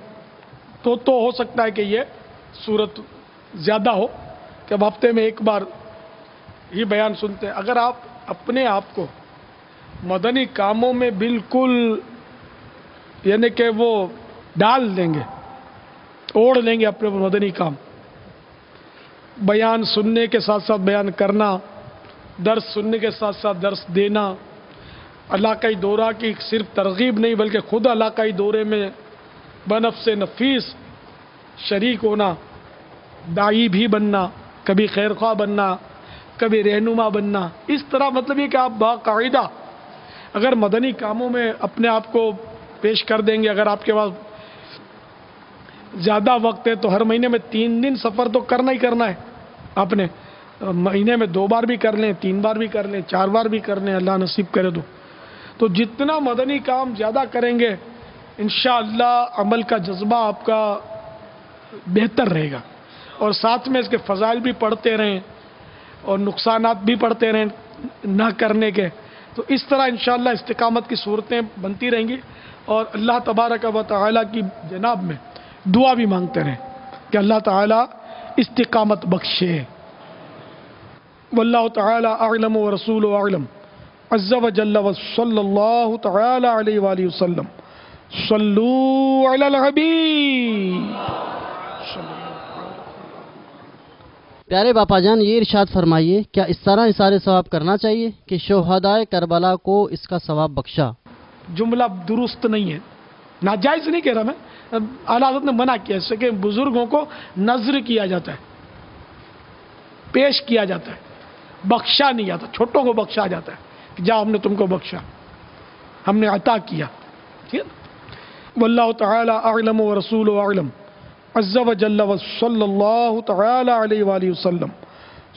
Speaker 3: تو ہو سکتا ہے کہ یہ صورت زیادہ ہو کہ اب ہفتے میں ایک بار ہی بیان سنتے ہیں. اگر آپ اپنے آپ کو مدنی کاموں میں بالکل یعنی کہ وہ ڈال دیں گے, اوڑھ لیں گے اپنے مدنی کام, بیان سننے کے ساتھ ساتھ بیان کرنا, درس سننے کے ساتھ ساتھ درس دینا, علاقائی دورہ کی صرف ترغیب نہیں بلکہ خود علاقائی دورے میں بنفس نفیس شریک ہونا، داعی بھی بننا، کبھی خیر خواہ بننا، کبھی رہنما بننا، اس طرح مطلب یہ کہ آپ باقاعدہ اگر مدنی کاموں میں اپنے آپ کو پیش کر دیں گے، اگر آپ کے پاس زیادہ وقت ہے تو ہر مہینے میں 3 دن سفر تو کرنا ہی کرنا ہے، آپ نے مہینے میں 2 بار بھی کر لیں، 3 بار بھی کر لیں، 4 بار بھی کر لیں، اللہ نصیب کرے تو جتنا مدنی کام زیادہ کریں گے انشاءاللہ عمل کا جذبہ آپ کا بہتر رہے گا، اور ساتھ میں اس کے فضائل بھی پڑھتے رہیں اور نقصانات بھی پڑھتے رہیں نہ کرنے کے، تو اس طرح انشاءاللہ استقامت کی صورتیں بنتی رہیں گی، اور اللہ تبارک و تعالیٰ کی جناب میں دعا بھی مانگتے رہیں کہ اللہ تعالیٰ استقامت بخشے۔ واللہ تعالی اعلم ورسول اعلم عز وجل وصلی اللہ تعالی علیہ وآلہ وسلم صلو علی الحبیب۔
Speaker 5: پیارے باپا جان، یہ ارشاد فرمائیے، کیا اس طرح اثار ثواب کرنا چاہیے کہ شہدائے کربلا کو اس کا ثواب بخشا؟
Speaker 3: جملہ درست نہیں ہے، ناجائز نہیں کہہ رہا میں، اعلیٰ حضرت نے منع کیا اس سے کہ بزرگوں کو نذر کیا جاتا ہے، پیش کیا جاتا ہے، بخشا نہیں جاتا، چھوٹوں کو بخشا جاتا ہے کہ جا ہم نے تم کو بخشا، ہم نے عطا کیا، ٹھیک ہے نا؟ واللہ تعالی اعلم ورسول اعلم عز وجل وصلی اللہ تعالی علیہ وآلہ وسلم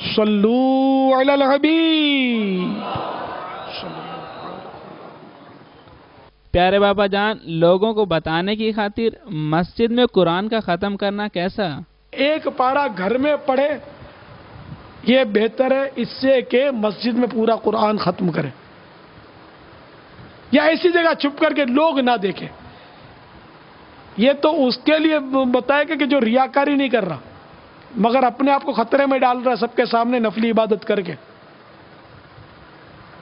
Speaker 3: صلو علی الحبیب۔
Speaker 6: پیارے بابا جان، لوگوں کو بتانے کی خاطر مسجد میں قرآن کا ختم کرنا کیسا؟
Speaker 3: ایک پارہ گھر میں پڑھے یہ بہتر ہے اس سے کہ مسجد میں پورا قرآن ختم کرے، یا ایسی جگہ چھپ کر کے لوگ نہ دیکھیں، یہ تو اس کے لیے بتائے گا کہ جو ریاکاری نہیں کر رہا مگر اپنے آپ کو خطرے میں ڈال رہا ہے سب کے سامنے نفلی عبادت کر کے۔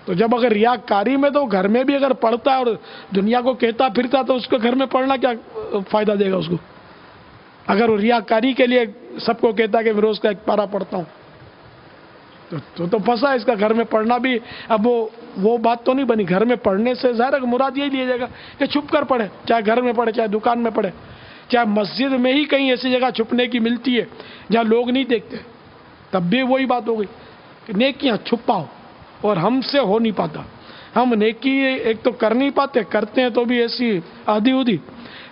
Speaker 3: تو جب اگر ریاکاری میں تو گھر میں بھی اگر پڑھتا ہے اور دنیا کو کہتا پھرتا تو اس کو گھر میں پڑھنا کیا فائدہ دے گا اس کو؟ اگر وہ ریاکاری کے لیے سب کو کہتا ہے کہ میں روز کا ایک پارہ پڑھتا ہوں تو پھنسا اس کا گھر میں پڑھنا بھی۔ اب وہ بات تو نہیں بنی، گھر میں پڑھنے سے ظاہر ہے کہ مراد یہی لیا جائے گا کہ چھپ کر پڑھے، چاہے گھر میں پڑھے، چاہے دکان میں پڑھے، چاہے مسجد میں ہی کہیں ایسی جگہ چھپنے کی ملتی ہے جہاں لوگ نہیں دیکھتے، تب بھی وہی بات ہو گئی کہ نیکیاں چھپاؤ، اور ہم سے ہو نہیں پاتا، ہم نیکی ایک تو کر نہیں پاتے، کرتے ہیں تو بھی ایسی آدھی ادھی،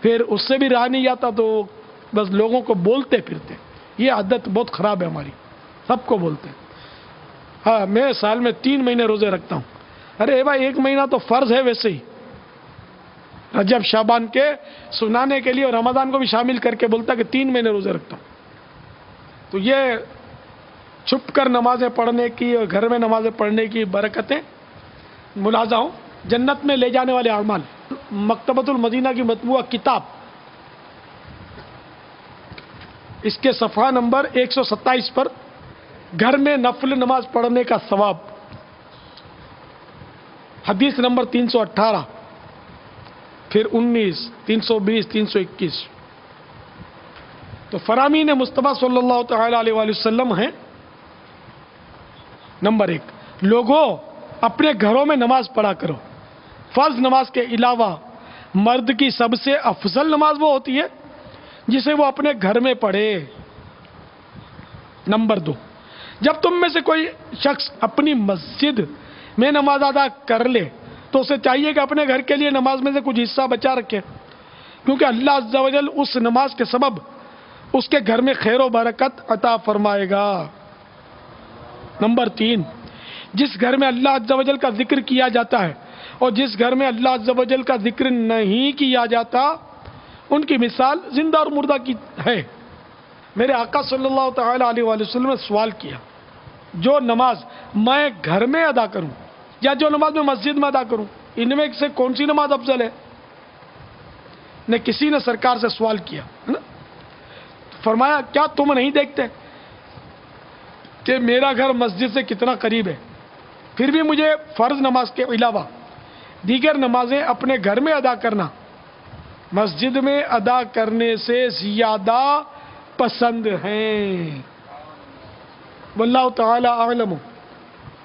Speaker 3: پھر اس سے بھی رہا نہیں جاتا تو بس لوگوں کو بولتے پھرتے، یہ عادت بہت خراب ہے ہماری، سب کو بولتے ہیں۔ ہاں میں سال میں 3 مہینے روزے رکھتا ہوں، ارے بھائی 1 مہینہ تو فرض ہے ویسے ہی، رجب شعبان کے سنانے کے لیے، اور رمضان کو بھی شامل کر کے بولتا کہ 3 مہینے روزے رکھتا ہوں۔ تو یہ چھپ کر نمازیں پڑھنے کی اور گھر میں نمازیں پڑھنے کی برکتیں ملاحظہ ہوں، جنت میں لے جانے والے اعمال۔ مکتبۃ المدینہ کی مطبوعہ کتاب، اس کے صفحہ نمبر 127 پر گھر میں نفل نماز پڑھنے کا ثواب، حدیث نمبر 318، پھر 19، 320، 321۔ تو فرامین مصطفیٰ صلی اللہ تعالی علیہ وآلہ وسلم ہیں۔ نمبر 1، لوگوں اپنے گھروں میں نماز پڑھا کرو، فرض نماز کے علاوہ مرد کی سب سے افضل نماز وہ ہوتی ہے جسے وہ اپنے گھر میں پڑھے۔ نمبر 2، جب تم میں سے کوئی شخص اپنی مسجد میں نماز ادا کر لے تو اسے چاہیے کہ اپنے گھر کے لیے نماز میں سے کچھ حصہ بچا رکھے، کیونکہ اللہ عز و جل اس نماز کے سبب اس کے گھر میں خیر و برکت عطا فرمائے گا۔ نمبر 3، جس گھر میں اللہ عز و جل کا ذکر کیا جاتا ہے اور جس گھر میں اللہ عز و جل کا ذکر نہیں کیا جاتا ان کی مثال زندہ اور مردہ کی ہے۔ میرے آقا صلی اللہ تعالی علیہ وآلہ وسلم نے سوال کیا، جو نماز میں گھر میں ادا کروں یا جو نماز میں مسجد میں ادا کروں، ان میں سے کون سی نماز افضل ہے؟ نے کسی نے سرکار سے سوال کیا، فرمایا کیا تم نہیں دیکھتے کہ میرا گھر مسجد سے کتنا قریب ہے، پھر بھی مجھے فرض نماز کے علاوہ دیگر نمازیں اپنے گھر میں ادا کرنا مسجد میں ادا کرنے سے زیادہ پسند ہیں۔ واللہ تعالی اعلم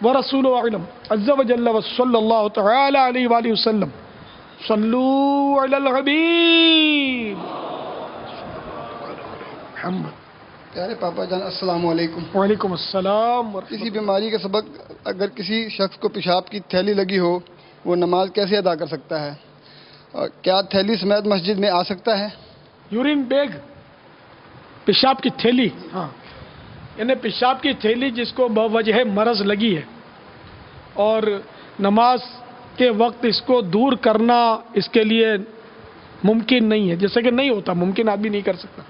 Speaker 3: ورسولہ اعلم عز وجل وصلی اللہ تعالی علیہ وآلہ وسلم صلو علی الحبیب محمد۔
Speaker 7: پیارے پاپا جان السلام علیکم۔
Speaker 3: وعلیکم السلام
Speaker 7: کسی بیماری کا سبب اگر کسی شخص کو پیشاب کی تھیلی لگی ہو وہ نماز کیسے ادا کر سکتا ہے؟ اور کیا تھیلی سمیت مسجد میں آ سکتا ہے؟
Speaker 3: یورین بیگ، پیشاب کی تھیلی، ہاں یعنی پیشاب کی تھیلی جس کو بوجہ مرض لگی ہے اور نماز کے وقت اس کو دور کرنا اس کے لیے ممکن نہیں ہے، جیسے کہ نہیں ہوتا، ممکن آدمی نہیں کر سکتا،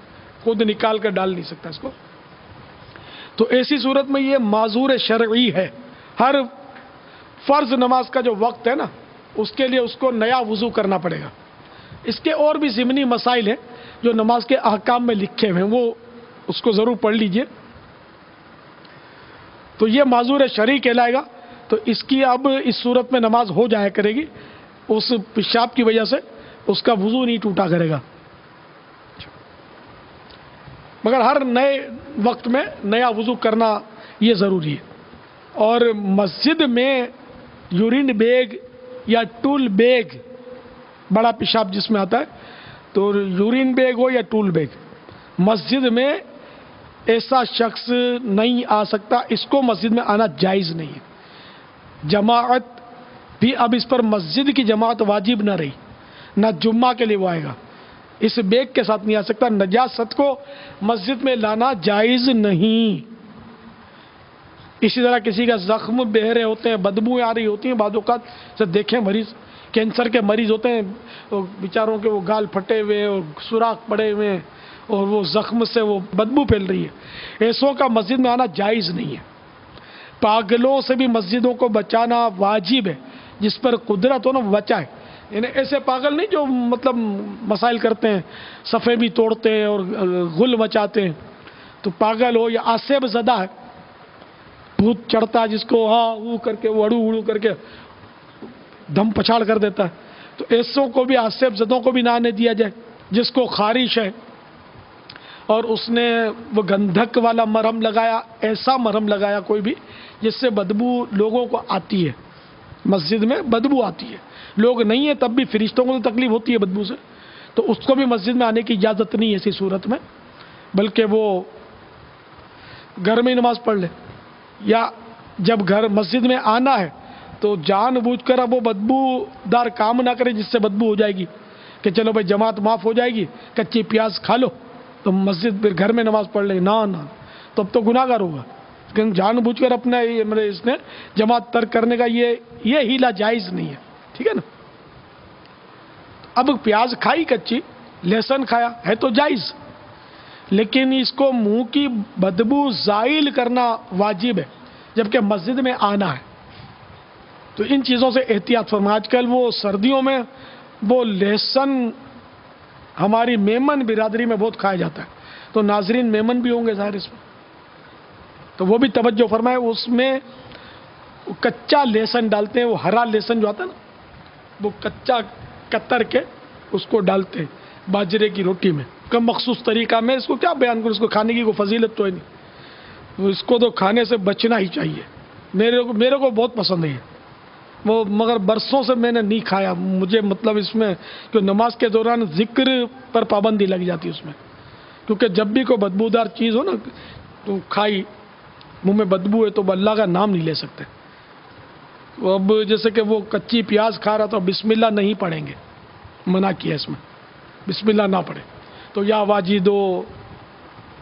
Speaker 3: خود نکال کر ڈال نہیں سکتا اس کو، تو ایسی صورت میں یہ معذور شرعی ہے۔ ہر فرض نماز کا جو وقت ہے نا اس کے لیے اس کو نیا وضو کرنا پڑے گا۔ اس کے اور بھی ضمنی مسائل ہیں جو نماز کے احکام میں لکھے ہوئے ہیں، وہ اس کو ضرور پڑھ لیجئے۔ تو یہ معذور شرعی کہلائے گا، تو اس کی اب اس صورت میں نماز ہو جایا کرے گی، اس پیشاب کی وجہ سے اس کا وضو نہیں ٹوٹا کرے گا، مگر ہر نئے وقت میں نیا وضو کرنا یہ ضروری ہے۔ اور مسجد میں یورین بیگ یا ٹول بیگ، بڑا پیشاب جس میں آتا ہے، تو یورین بیگ ہو یا ٹول بیگ، مسجد میں ایسا شخص نہیں آ سکتا، اس کو مسجد میں آنا جائز نہیں ہے۔ جماعت بھی اب اس پر مسجد کی جماعت واجب نہ رہی، نہ جمعہ کے لیے وہ آئے گا، اس بیگ کے ساتھ نہیں آ سکتا۔ نجاست کو مسجد میں لانا جائز نہیں۔ اسی طرح کسی کا زخم بہ رہے ہوتے ہیں، بدبویں آ رہی ہوتی ہیں، بعض اوقات سے دیکھیں مریض کینسر کے مریض ہوتے ہیں، بیچاروں کے وہ گال پھٹے ہوئے اور سوراخ پڑے ہوئے ہیں اور وہ زخم سے وہ بدبو پھیل رہی ہے، ایسوں کا مسجد میں آنا جائز نہیں ہے۔ پاگلوں سے بھی مسجدوں کو بچانا واجب ہے، جس پر قدرت ہو نا وہ بچائے، یعنی ایسے پاگل نہیں جو مطلب مسائل کرتے ہیں، صفے بھی توڑتے ہیں اور غل مچاتے ہیں، تو پاگل ہو یا آصب زدہ ہے، بھوت چڑھتا ہے جس کو ہاں وہ کر کے وہ اڑو اڑو کر کے دم پچھاڑ کر دیتا ہے، تو ایسوں کو بھی آصب زدوں کو بھی نہ آنے دیا جائے۔ جس کو خارش ہے اور اس نے وہ گندھک والا مرہم لگایا، ایسا مرہم لگایا کوئی بھی جس سے بدبو لوگوں کو آتی ہے، مسجد میں بدبو آتی ہے، لوگ نہیں ہیں تب بھی فرشتوں کو تو تکلیف ہوتی ہے بدبو سے، تو اس کو بھی مسجد میں آنے کی اجازت نہیں ہے ایسی صورت میں، بلکہ وہ گھر میں ہی نماز پڑھ لے، یا جب گھر مسجد میں آنا ہے تو جان بوجھ کر اب وہ بدبو دار کام نہ کرے جس سے بدبو ہو جائے گی کہ چلو بھائی جماعت معاف ہو جائے گی، کچی پیاز کھا لو تو مسجد پھر گھر میں نماز پڑھ لے، نہ تو اب تو گناہ گار ہوگا، لیکن جان بوجھ کر اپنا اس نے جماعت ترک کرنے کا یہ ہیلا جائز نہیں ہے، ٹھیک ہے نا۔ اب پیاز کھائی کچی، لہسن کھایا ہے تو جائز، لیکن اس کو منہ کی بدبو زائل کرنا واجب ہے جبکہ مسجد میں آنا ہے، تو ان چیزوں سے احتیاط فرمائیں۔ آج کل وہ سردیوں میں وہ لہسن ہماری میمن برادری میں بہت کھایا جاتا ہے، تو ناظرین میمن بھی ہوں گے ظاہر اس میں، تو وہ بھی توجہ فرمائے، اس میں کچا لہسن ڈالتے ہیں، وہ ہرا لہسن جو آتا ہے نا وہ کچا کتر کے اس کو ڈالتے ہیں باجرے کی روٹی میں، کا مخصوص طریقہ میں اس کو کیا بیان کروں، اس کو کھانے کی کوئی فضیلت تو ہے نہیں، اس کو تو کھانے سے بچنا ہی چاہیے، میرے کو بہت پسند ہے وہ، مگر برسوں سے میں نے نہیں کھایا، مجھے مطلب اس میں کہ نماز کے دوران ذکر پر پابندی لگ جاتی ہے اس میں، کیونکہ جب بھی کوئی بدبودار چیز ہو نا تو کھائی منہ میں بدبو ہے تو اللہ کا نام نہیں لے سکتے، اب جیسے کہ وہ کچی پیاز کھا رہا تو بسم اللہ نہیں پڑھیں گے، منع کیا اس میں، بسم اللہ نہ پڑھیں، تو یا واجدو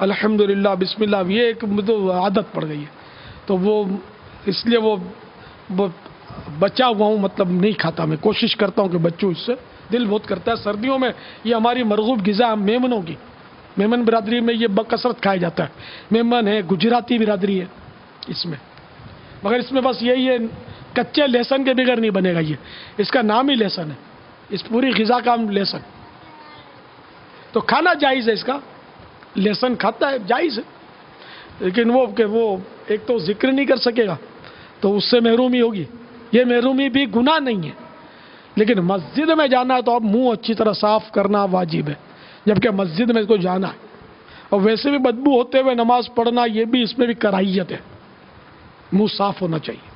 Speaker 3: الحمدللہ بسم اللہ، یہ ایک تو عادت پڑ گئی ہے، تو وہ اس لیے وہ بچا ہوا ہوں، مطلب نہیں کھاتا، میں کوشش کرتا ہوں کہ بچوں، اس سے دل بہت کرتا ہے۔ سردیوں میں یہ ہماری مرغوب غذا میمنوں کی، میمن برادری میں یہ بکثرت کھایا جاتا ہے، میمن ہے گجراتی برادری ہے اس میں، مگر اس میں بس یہی ہے کچے لہسن کے بغیر نہیں بنے گا، یہ اس کا نام ہی لہسن ہے، اس پوری غذا کا نام لہسن، تو کھانا جائز ہے، اس کا لہسن کھاتا ہے جائز ہے، لیکن وہ کہ وہ ایک تو ذکر نہیں کر سکے گا تو اس سے محرومی ہوگی، یہ محرومی بھی گناہ نہیں ہے، لیکن مسجد میں جانا ہے تو اب منہ اچھی طرح صاف کرنا واجب ہے، جبکہ مسجد میں اس کو جانا ہے، اور ویسے بھی بدبو ہوتے ہوئے نماز پڑھنا یہ بھی اس میں بھی کراہیت ہے، منہ صاف ہونا چاہیے۔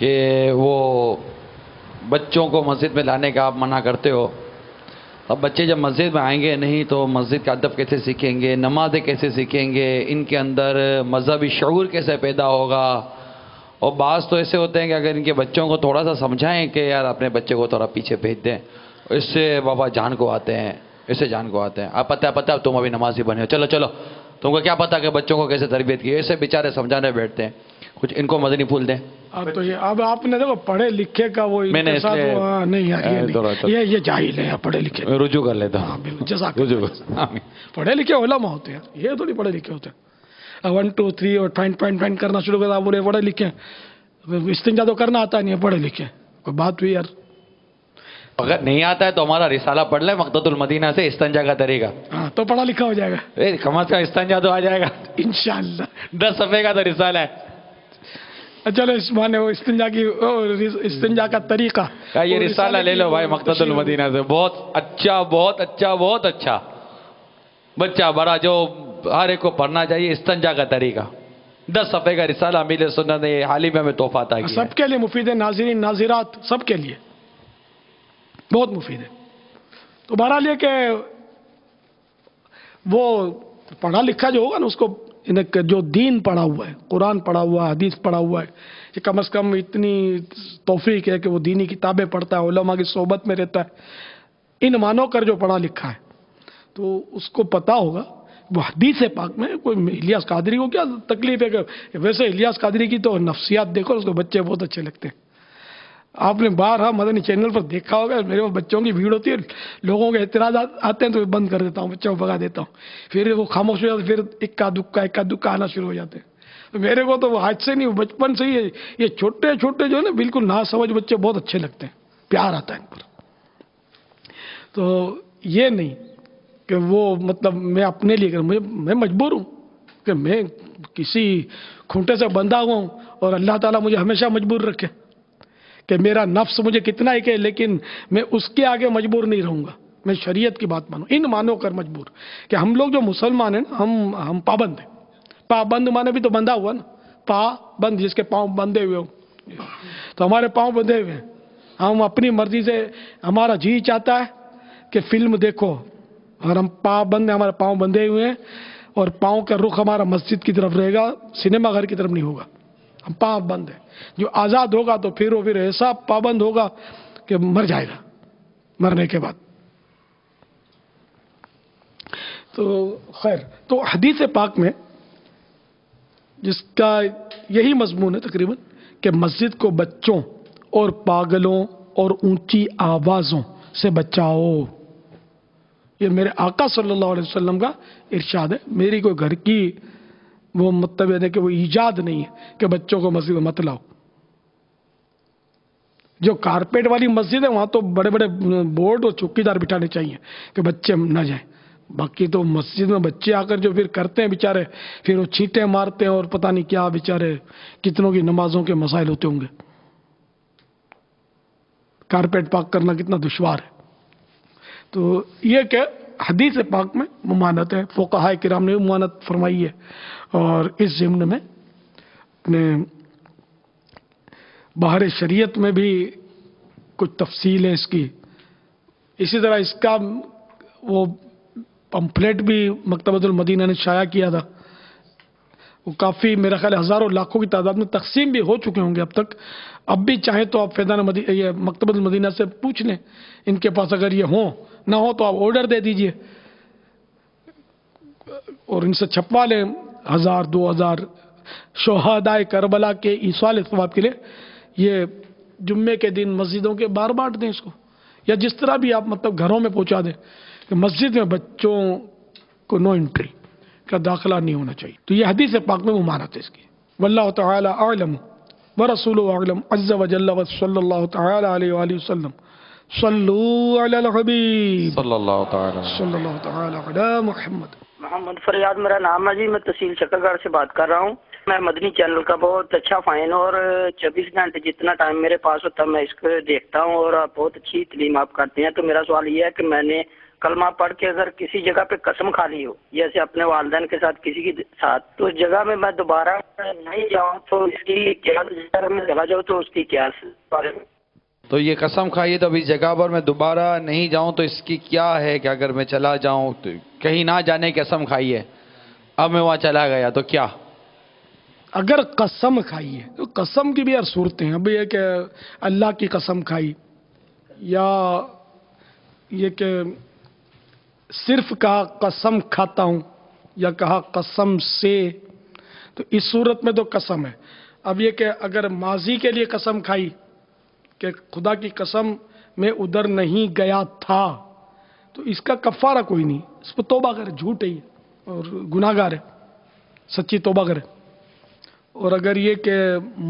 Speaker 4: کہ وہ بچوں کو مسجد میں لانے کا آپ منع کرتے ہو. اب بچے جب مسجد میں آئیں گے نہیں تو مسجد کا ادب کیسے سیکھیں گے, نمازیں کیسے سیکھیں گے, ان کے اندر مذہبی شعور کیسے پیدا ہوگا؟ اور بعض تو ایسے ہوتے ہیں کہ اگر ان کے بچوں کو تھوڑا سا سمجھائیں کہ یار اپنے بچے کو تھوڑا پیچھے بھیج دیں, اس سے بابا جان کو آتے ہیں, اس سے جان کو آتے ہیں. آپ پتہ تم ابھی نمازی بنے ہو, چلو تم کو کیا پتا کہ بچوں کو کیسے تربیت کی. ایسے بیچارے سمجھانے بیٹھتے ہیں. کچھ ان کو مدنی پھول دیں.
Speaker 3: تو یہ اب آپ نے دیکھو پڑھے لکھے کا وہ
Speaker 4: میں نے
Speaker 3: نہیں یہ جاہل ہے, پڑھے لکھے
Speaker 4: رجوع کر لیتا ہوں.
Speaker 3: پڑھے لکھے علماء ہوتے ہیں, یہ تھوڑی پڑھے لکھے ہوتے ہیں. 1 2 3 اور پوائنٹ کرنا شروع کرتا, بولے پڑھے لکھے. استنجا تو کرنا آتا نہیں ہے, پڑھے لکھے. کوئی بات ہوئی یار.
Speaker 4: اگر نہیں آتا ہے تو ہمارا رسالہ پڑھ لیں مقتۃ المدینہ سے, استنجا کا طریقہ.
Speaker 3: ہاں تو پڑھا لکھا ہو جائے گا,
Speaker 4: کم از کم استنجا تو آ جائے گا
Speaker 3: انشاءاللہ.
Speaker 4: 10 صفحے کا تو رسالہ ہے.
Speaker 3: چلو اس معنی وہ استنجا کا طریقہ
Speaker 4: یہ رسالہ لے لو بھائی مقتۃ المدینہ سے. بہت اچھا بچہ بڑا جو ہر ایک کو پڑھنا چاہیے, استنجا کا طریقہ. 10 صفحے کا رسالہ امیر سنت نے حال ہی میں ہمیں تحفہ عطا کیا.
Speaker 3: سب کے لیے مفید ہے, ناظرین ناظرات سب کے لیے بہت مفید ہے. تو بہرحال یہ کہ وہ پڑھا لکھا جو ہوگا نا, اس کو جو دین پڑھا ہوا ہے, قرآن پڑھا ہوا ہے, حدیث پڑھا ہوا ہے, کہ کم از کم اتنی توفیق ہے کہ وہ دینی کتابیں پڑھتا ہے, علماء کی صحبت میں رہتا ہے, ان مانو کر جو پڑھا لکھا ہے تو اس کو پتا ہوگا. وہ حدیث پاک میں کوئی الیاس قادری کو کیا تکلیف ہے کہ ویسے الیاس قادری کی تو نفسیات دیکھو, اس کو بچے بہت اچھے لگتے ہیں. آپ نے بارہا مدنی چینل پر دیکھا ہوگا, میرے پاس بچوں کی بھیڑ ہوتی ہے, لوگوں کے اعتراضات آتے ہیں تو بند کر دیتا ہوں, بچوں کو بھگا دیتا ہوں. پھر وہ خاموش ہو جاتے, پھر اکا دکا آنا شروع ہو جاتے ہیں. تو میرے کو تو وہ آج سے نہیں, بچپن سے ہی یہ چھوٹے جو ہے نا بالکل نہ سمجھ بچے بہت اچھے لگتے ہیں, پیار آتا ہے ان پر. تو یہ نہیں کہ وہ مطلب میں اپنے لیے میں مجبور ہوں کہ میں کسی کھونٹے سے بندھا ہوا ہوں, اور اللہ تعالیٰ مجھے ہمیشہ مجبور رکھے کہ میرا نفس مجھے کتنا ہی کہ, لیکن میں اس کے آگے مجبور نہیں رہوں گا. میں شریعت کی بات مانوں, ان مانو کر مجبور. کہ ہم لوگ جو مسلمان ہیں نا, ہم پابند ہیں. پابند مانے بھی تو بندھا ہوا نا, پابند جس کے پاؤں بندھے ہوئے ہوں, تو ہمارے پاؤں بندھے ہوئے ہیں. ہم اپنی مرضی سے, ہمارا جی چاہتا ہے کہ فلم دیکھو, اور ہم پابند ہیں, ہمارے پاؤں بندھے ہوئے ہیں, اور پاؤں کا رخ ہمارا مسجد کی طرف رہے گا, سنیما گھر کی طرف نہیں ہوگا. ہم پابند ہیں. جو آزاد ہوگا تو پھر ایسا پابند ہوگا کہ مر جائے گا مرنے کے بعد. تو خیر, تو حدیث پاک میں جس کا یہی مضمون ہے تقریباً کہ مسجد کو بچوں اور پاگلوں اور اونچی آوازوں سے بچاؤ. یہ میرے آقا صلی اللہ علیہ وسلم کا ارشاد ہے. میری کوئی گھر کی وہ مطلب ہے کہ وہ ایجاد نہیں ہے کہ بچوں کو مسجد میں مت لاؤ. جو کارپیٹ والی مسجد ہے وہاں تو بڑے بڑے بورڈ اور چوکیدار بٹھانے چاہیے کہ بچے نہ جائیں. باقی تو مسجد میں بچے آ کر جو پھر کرتے ہیں بیچارے, پھر وہ چھینٹیں مارتے ہیں اور پتہ نہیں کیا بیچارے کتنوں کی نمازوں کے مسائل ہوتے ہوں گے. کارپیٹ پاک کرنا کتنا دشوار ہے. تو یہ کہ حدیث پاک میں ممانت ہے, فقہاء کرام نے ممانت فرمائی ہے, اور اس ضمن میں اپنے باہر شریعت میں بھی کچھ تفصیل ہے اس کی. اسی طرح اس کا وہ پمفلیٹ بھی مکتبۃ المدینہ نے شائع کیا تھا. وہ کافی میرا خیال ہزاروں لاکھوں کی تعداد میں تقسیم بھی ہو چکے ہوں گے اب تک. اب بھی چاہیں تو آپ فیضان یہ مکتبۃ المدینہ سے پوچھ لیں, ان کے پاس اگر یہ ہوں, نہ ہو تو آپ آرڈر دے دیجئے اور ان سے چھپوا لیں 1000 2000 شہدائے کربلا کے ایصال ثواب کے لیے. یہ جمعے کے دن مسجدوں کے بار بانٹ دیں اس کو, یا جس طرح بھی آپ مطلب گھروں میں پہنچا دیں کہ مسجد میں بچوں کو نو انٹری کا داخلہ نہیں ہونا چاہیے. تو یہ حدیث پاک میں ممانت ہے اس کی. واللہ تعالی اعلم ورسولہ اعلم عز وجل وصلی اللہ تعالی علیہ وآلہ وسلم. صلو علی الحبیب
Speaker 4: صلی اللہ
Speaker 3: تعالی علی محمد.
Speaker 8: محمد فریاد میرا نام ہے جی, میں تحصیل شکرگڑھ سے بات کر رہا ہوں. میں مدنی چینل کا بہت اچھا فین, اور 24 گھنٹے جتنا ٹائم میرے پاس ہوتا ہے میں اس کو دیکھتا ہوں, اور آپ بہت اچھی تعلیم آپ کرتے ہیں. تو میرا سوال یہ ہے کہ میں نے کلمہ پڑھ کے اگر کسی جگہ پہ قسم کھا لی ہو، جیسے اپنے والدین کے ساتھ کسی کے ساتھ، تو اس جگہ میں میں دوبارہ نہیں جاؤں تو اس کی کیا، اگر میں چلا جاؤں تو اس کی کیا بارے میں؟
Speaker 4: تو یہ قسم کھائیے تو اب اس جگہ پر میں دوبارہ نہیں جاؤں تو اس کی کیا ہے کہ اگر میں چلا جاؤں تو کہیں نہ جانے کی قسم کھائی ہے، اب میں وہاں چلا گیا تو کیا؟
Speaker 3: اگر قسم کھائی ہے تو قسم کی بھی یار صورتیں ہیں. اب یہ کہ اللہ کی قسم کھائی، یا یہ کہ صرف کہا قسم کھاتا ہوں، یا کہا قسم سے، تو اس صورت میں تو قسم ہے. اب یہ کہ اگر ماضی کے لیے قسم کھائی کہ خدا کی قسم میں ادھر نہیں گیا تھا، تو اس کا کفارہ کوئی نہیں، اس پہ توبہ کرے، جھوٹ ہے یہ اور گناہ گار ہے، سچی توبہ کرے. اور اگر یہ کہ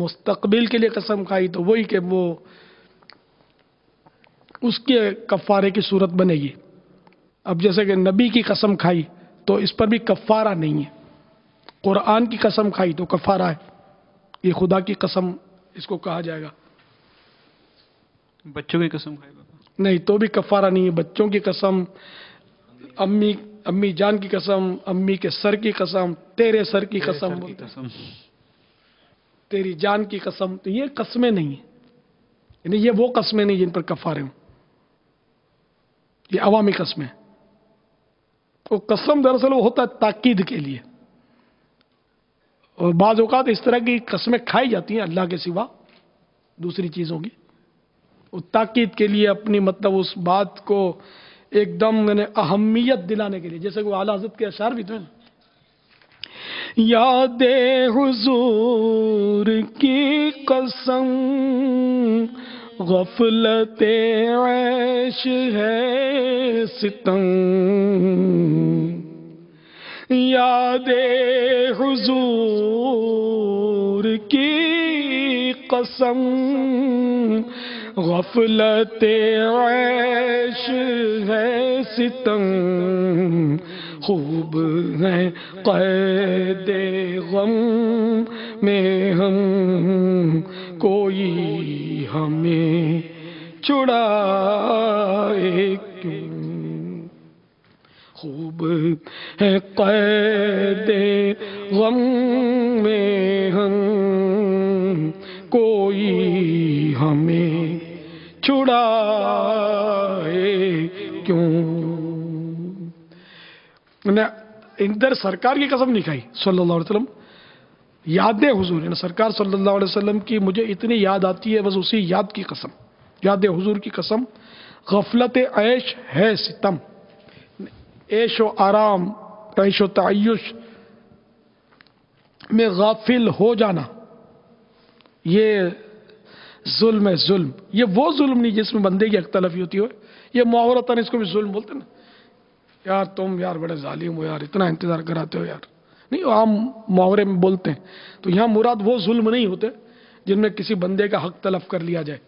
Speaker 3: مستقبل کے لیے قسم کھائی تو وہی کہ وہ اس کے کفارے کی صورت بنے گی. اب جیسے کہ نبی کی قسم کھائی تو اس پر بھی کفارہ نہیں ہے، قرآن کی قسم کھائی تو کفارہ ہے، یہ خدا کی قسم اس کو کہا جائے گا.
Speaker 9: بچوں کی قسم کھائی بابا
Speaker 3: نہیں تو بھی کفارہ نہیں ہے. بچوں کی قسم، امی جان کی قسم، امی کے سر کی قسم، تیرے سر کی قسم، تیری جان کی قسم، تو یہ قسمیں نہیں ہیں، یعنی یہ وہ قسمیں نہیں جن پر کفارے ہوں، یہ عوامی قسمیں. وہ قسم دراصل وہ ہوتا ہے تاکید کے لیے، اور بعض اوقات اس طرح کی قسمیں کھائی جاتی ہیں اللہ کے سوا دوسری چیزوں کی، وہ تاکید کے لیے اپنی مطلب اس بات کو ایک دم اہمیت دلانے کے لیے. جیسے کہ اعلیٰ حضرت کے اشعار بھی تو ہیں، یاد حضور کی قسم غفلت عیش ہے ستم، یاد حضور کی قسم غفلت عیش ہے ستم، خوب ہے قید غم میں ہم کوئی ہمیں چھڑائے کیوں، خوب ہے قید غم میں ہم کوئی ہمیں چھڑائے کیوں. ادھر سرکار کی قسم نہیں کھائی صلی اللہ علیہ وسلم، یاد حضور، یعنی سرکار صلی اللہ علیہ وسلم کی مجھے اتنی یاد آتی ہے، بس اسی یاد کی قسم، یاد حضور کی قسم. غفلت عیش ہے ستم، عیش و آرام، عیش و تعیش میں غافل ہو جانا یہ ظلم ہے. ظلم یہ وہ ظلم نہیں جس میں بندے کی حق تلفی ہوتی ہو، یہ محاورتاً اس کو بھی ظلم بولتے نا، یار تم یار بڑے ظالم ہو یار، اتنا انتظار کراتے ہو یار، نہیں عام محاورے میں بولتے ہیں. تو یہاں مراد وہ ظلم نہیں ہوتے جن میں کسی بندے کا حق تلف کر لیا جائے.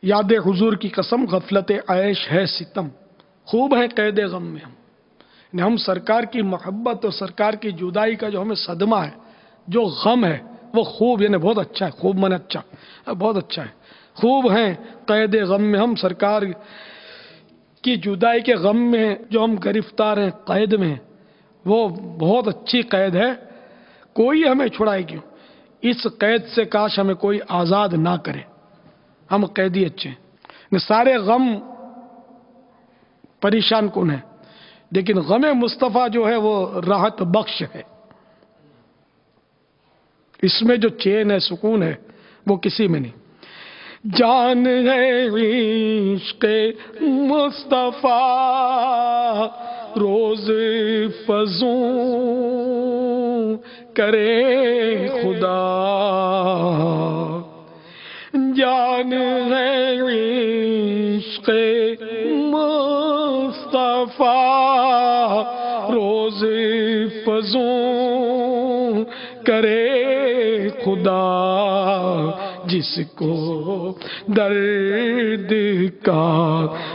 Speaker 3: یاد حضور کی قسم غفلت عیش ہے ستم، خوب ہے قید غم میں ہم، یعنی ہم سرکار کی محبت اور سرکار کی جدائی کا جو ہمیں صدمہ ہے، جو غم ہے، وہ خوب، یعنی بہت اچھا ہے. خوب من اچھا، بہت اچھا ہے. خوب ہیں قید غم میں ہم، سرکار کی جدائی کے غم میں جو ہم گرفتار ہیں، قید میں ہیں، وہ بہت اچھی قید ہے. کوئی ہمیں چھڑائے کیوں، اس قید سے کاش ہمیں کوئی آزاد نہ کرے، ہم قیدی اچھے ہیں. سارے غم پریشان کن ہیں، لیکن غم مصطفیٰ جو ہے وہ راحت بخش ہے. اس میں جو چین ہے، سکون ہے، وہ کسی میں نہیں. جان ہے عشق مصطفیٰ روز فزوں کرے خدا، جان ہے عشق مصطفیٰ روز فزوں کرے خدا، جس کو درد کا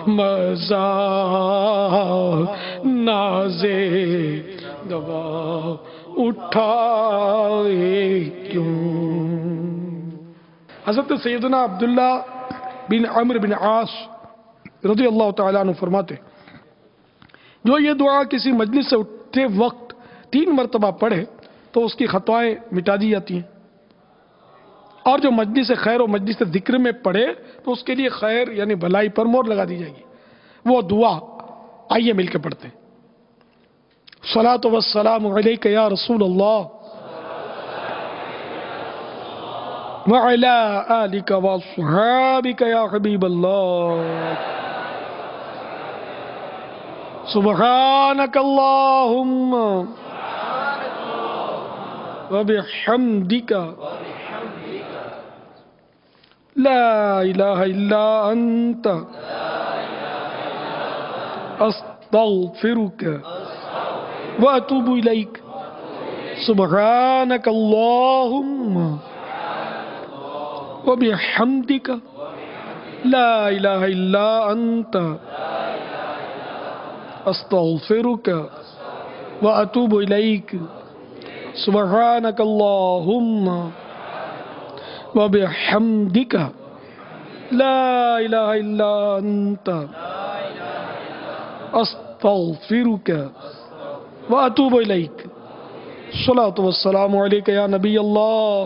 Speaker 3: مزہ نازے دوا اٹھائے کیوں. حضرت سیدنا عبداللہ بن عمرو بن عاص رضی اللہ تعالیٰ عنہ فرماتے جو یہ دعا کسی مجلس سے اٹھتے وقت 3 مرتبہ پڑھے تو اس کی خطائیں مٹا دی جاتی ہیں، اور جو مجلس خیر و مجلس ذکر میں پڑھے تو اس کے لیے خیر یعنی بھلائی پر مہر لگا دی جائے گی۔ وہ دعا آئیے مل کے پڑھتے ہیں۔ الصلاۃ والسلام علیک یا رسول اللہ وعلی آلک واصحابک یا حبیب اللہ، سبحانک اللہم وبحمدک لا الہ الا انت استغفرک واتوب الیک، سبحانک اللہم وبحمدک لا الہ الا انت استغفرک واتوب الیک، سبحانک اللہم وبحمدک لا الہ الا انت استغفرک واتوب الیک۔ الصلاۃ والسلام علیک یا نبی اللہ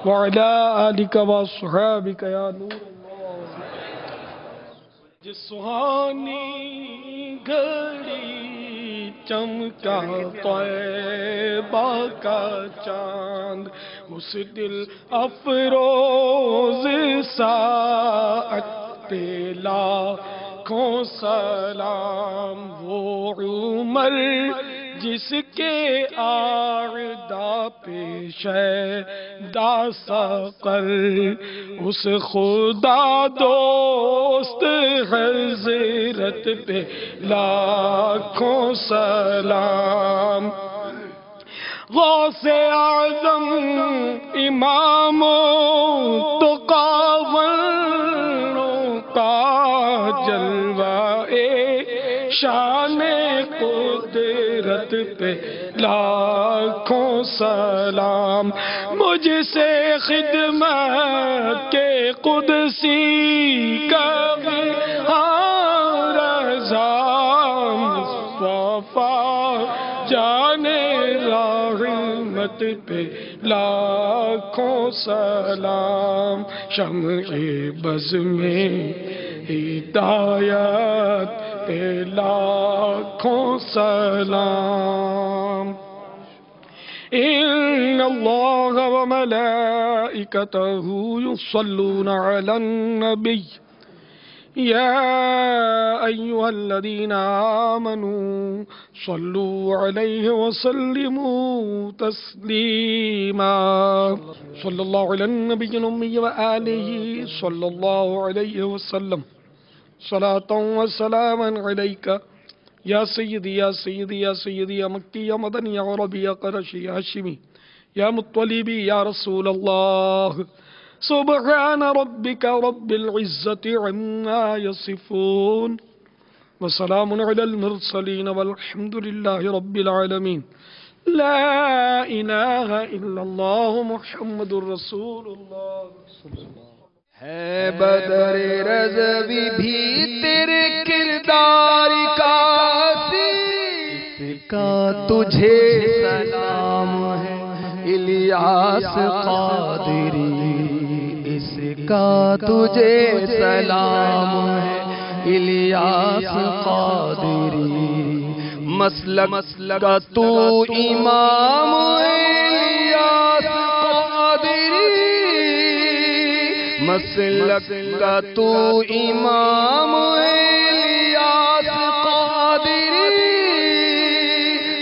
Speaker 3: وعلی آلک واصحابک یا نور اللہ۔ جس سہانی گھڑی چمکا طیبہ کا چاند، اس دل افروز ساعت پہ لاکھوں سلام، وہ عمر جس کے اعداء پہ شیدا سقر، اس خدا دوست حضرت پہ لاکھوں سلام، غوث اعظم امام تقاوروں کا جلوہ شان قدرت پہ لاکھوں سلام، مجھ سے خدمت کے قدسی کا رضا مصطفیٰ جان رحمت پہ لاکھوں سلام، شمع بز میں ہدایت پہ لاکھوں سلام۔ ان اللہ وملائکتہ یصلون علی النبی یا ایھا الذین آمنوا صلوا علیہ وسلموا تسلیما، صلی اللہ علی النبی الأمی وآلہ صلی اللہ علیہ وسلم، صلاۃ و سلاما علیک یا سیدی یا سیدی یا سیدی یا مکی یا مدنی یا عربی یا قرشی یا ہاشمی یا مطلبی یا رسول اللہ، سبحان ربک رب العزت عما یصفون وسلام علی المرسلین والحمد للہ رب العالمین، لا الہ الا اللہ محمد رسول اللہ۔
Speaker 2: ہے بدر رضوی بھی تیرے کردار کا اس کا تجھے سلام ہے، الیاس قادری اس کا تجھے سلام ہے، الیاس قادری مسلک کا تو امام الیاس قادری، مسلک کا تو امام الیاس قادری،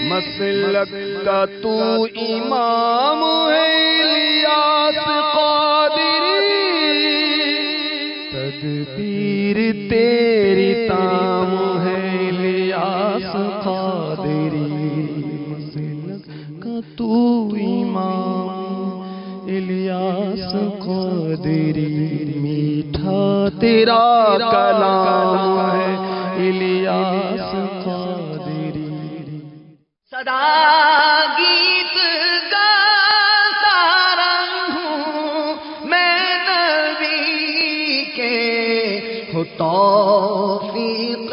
Speaker 2: مسلک کا تو امام الیاس قادری، تدبیر تیری تام ہے الیاس قادری، مسلک کا تو امام الیاس قادری، میٹھا تیرا کلام ہے الیاس قادری،
Speaker 10: صدا گیت گاتا رہوں میں نبی کے، ہو توفیق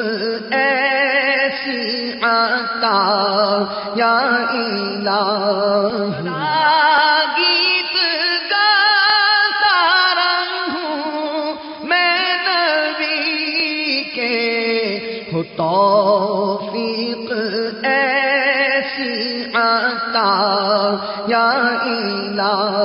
Speaker 10: یا الہی گیت گاتا رہوں میں نبی کے ہو توفیق ایسی عطا یا الہی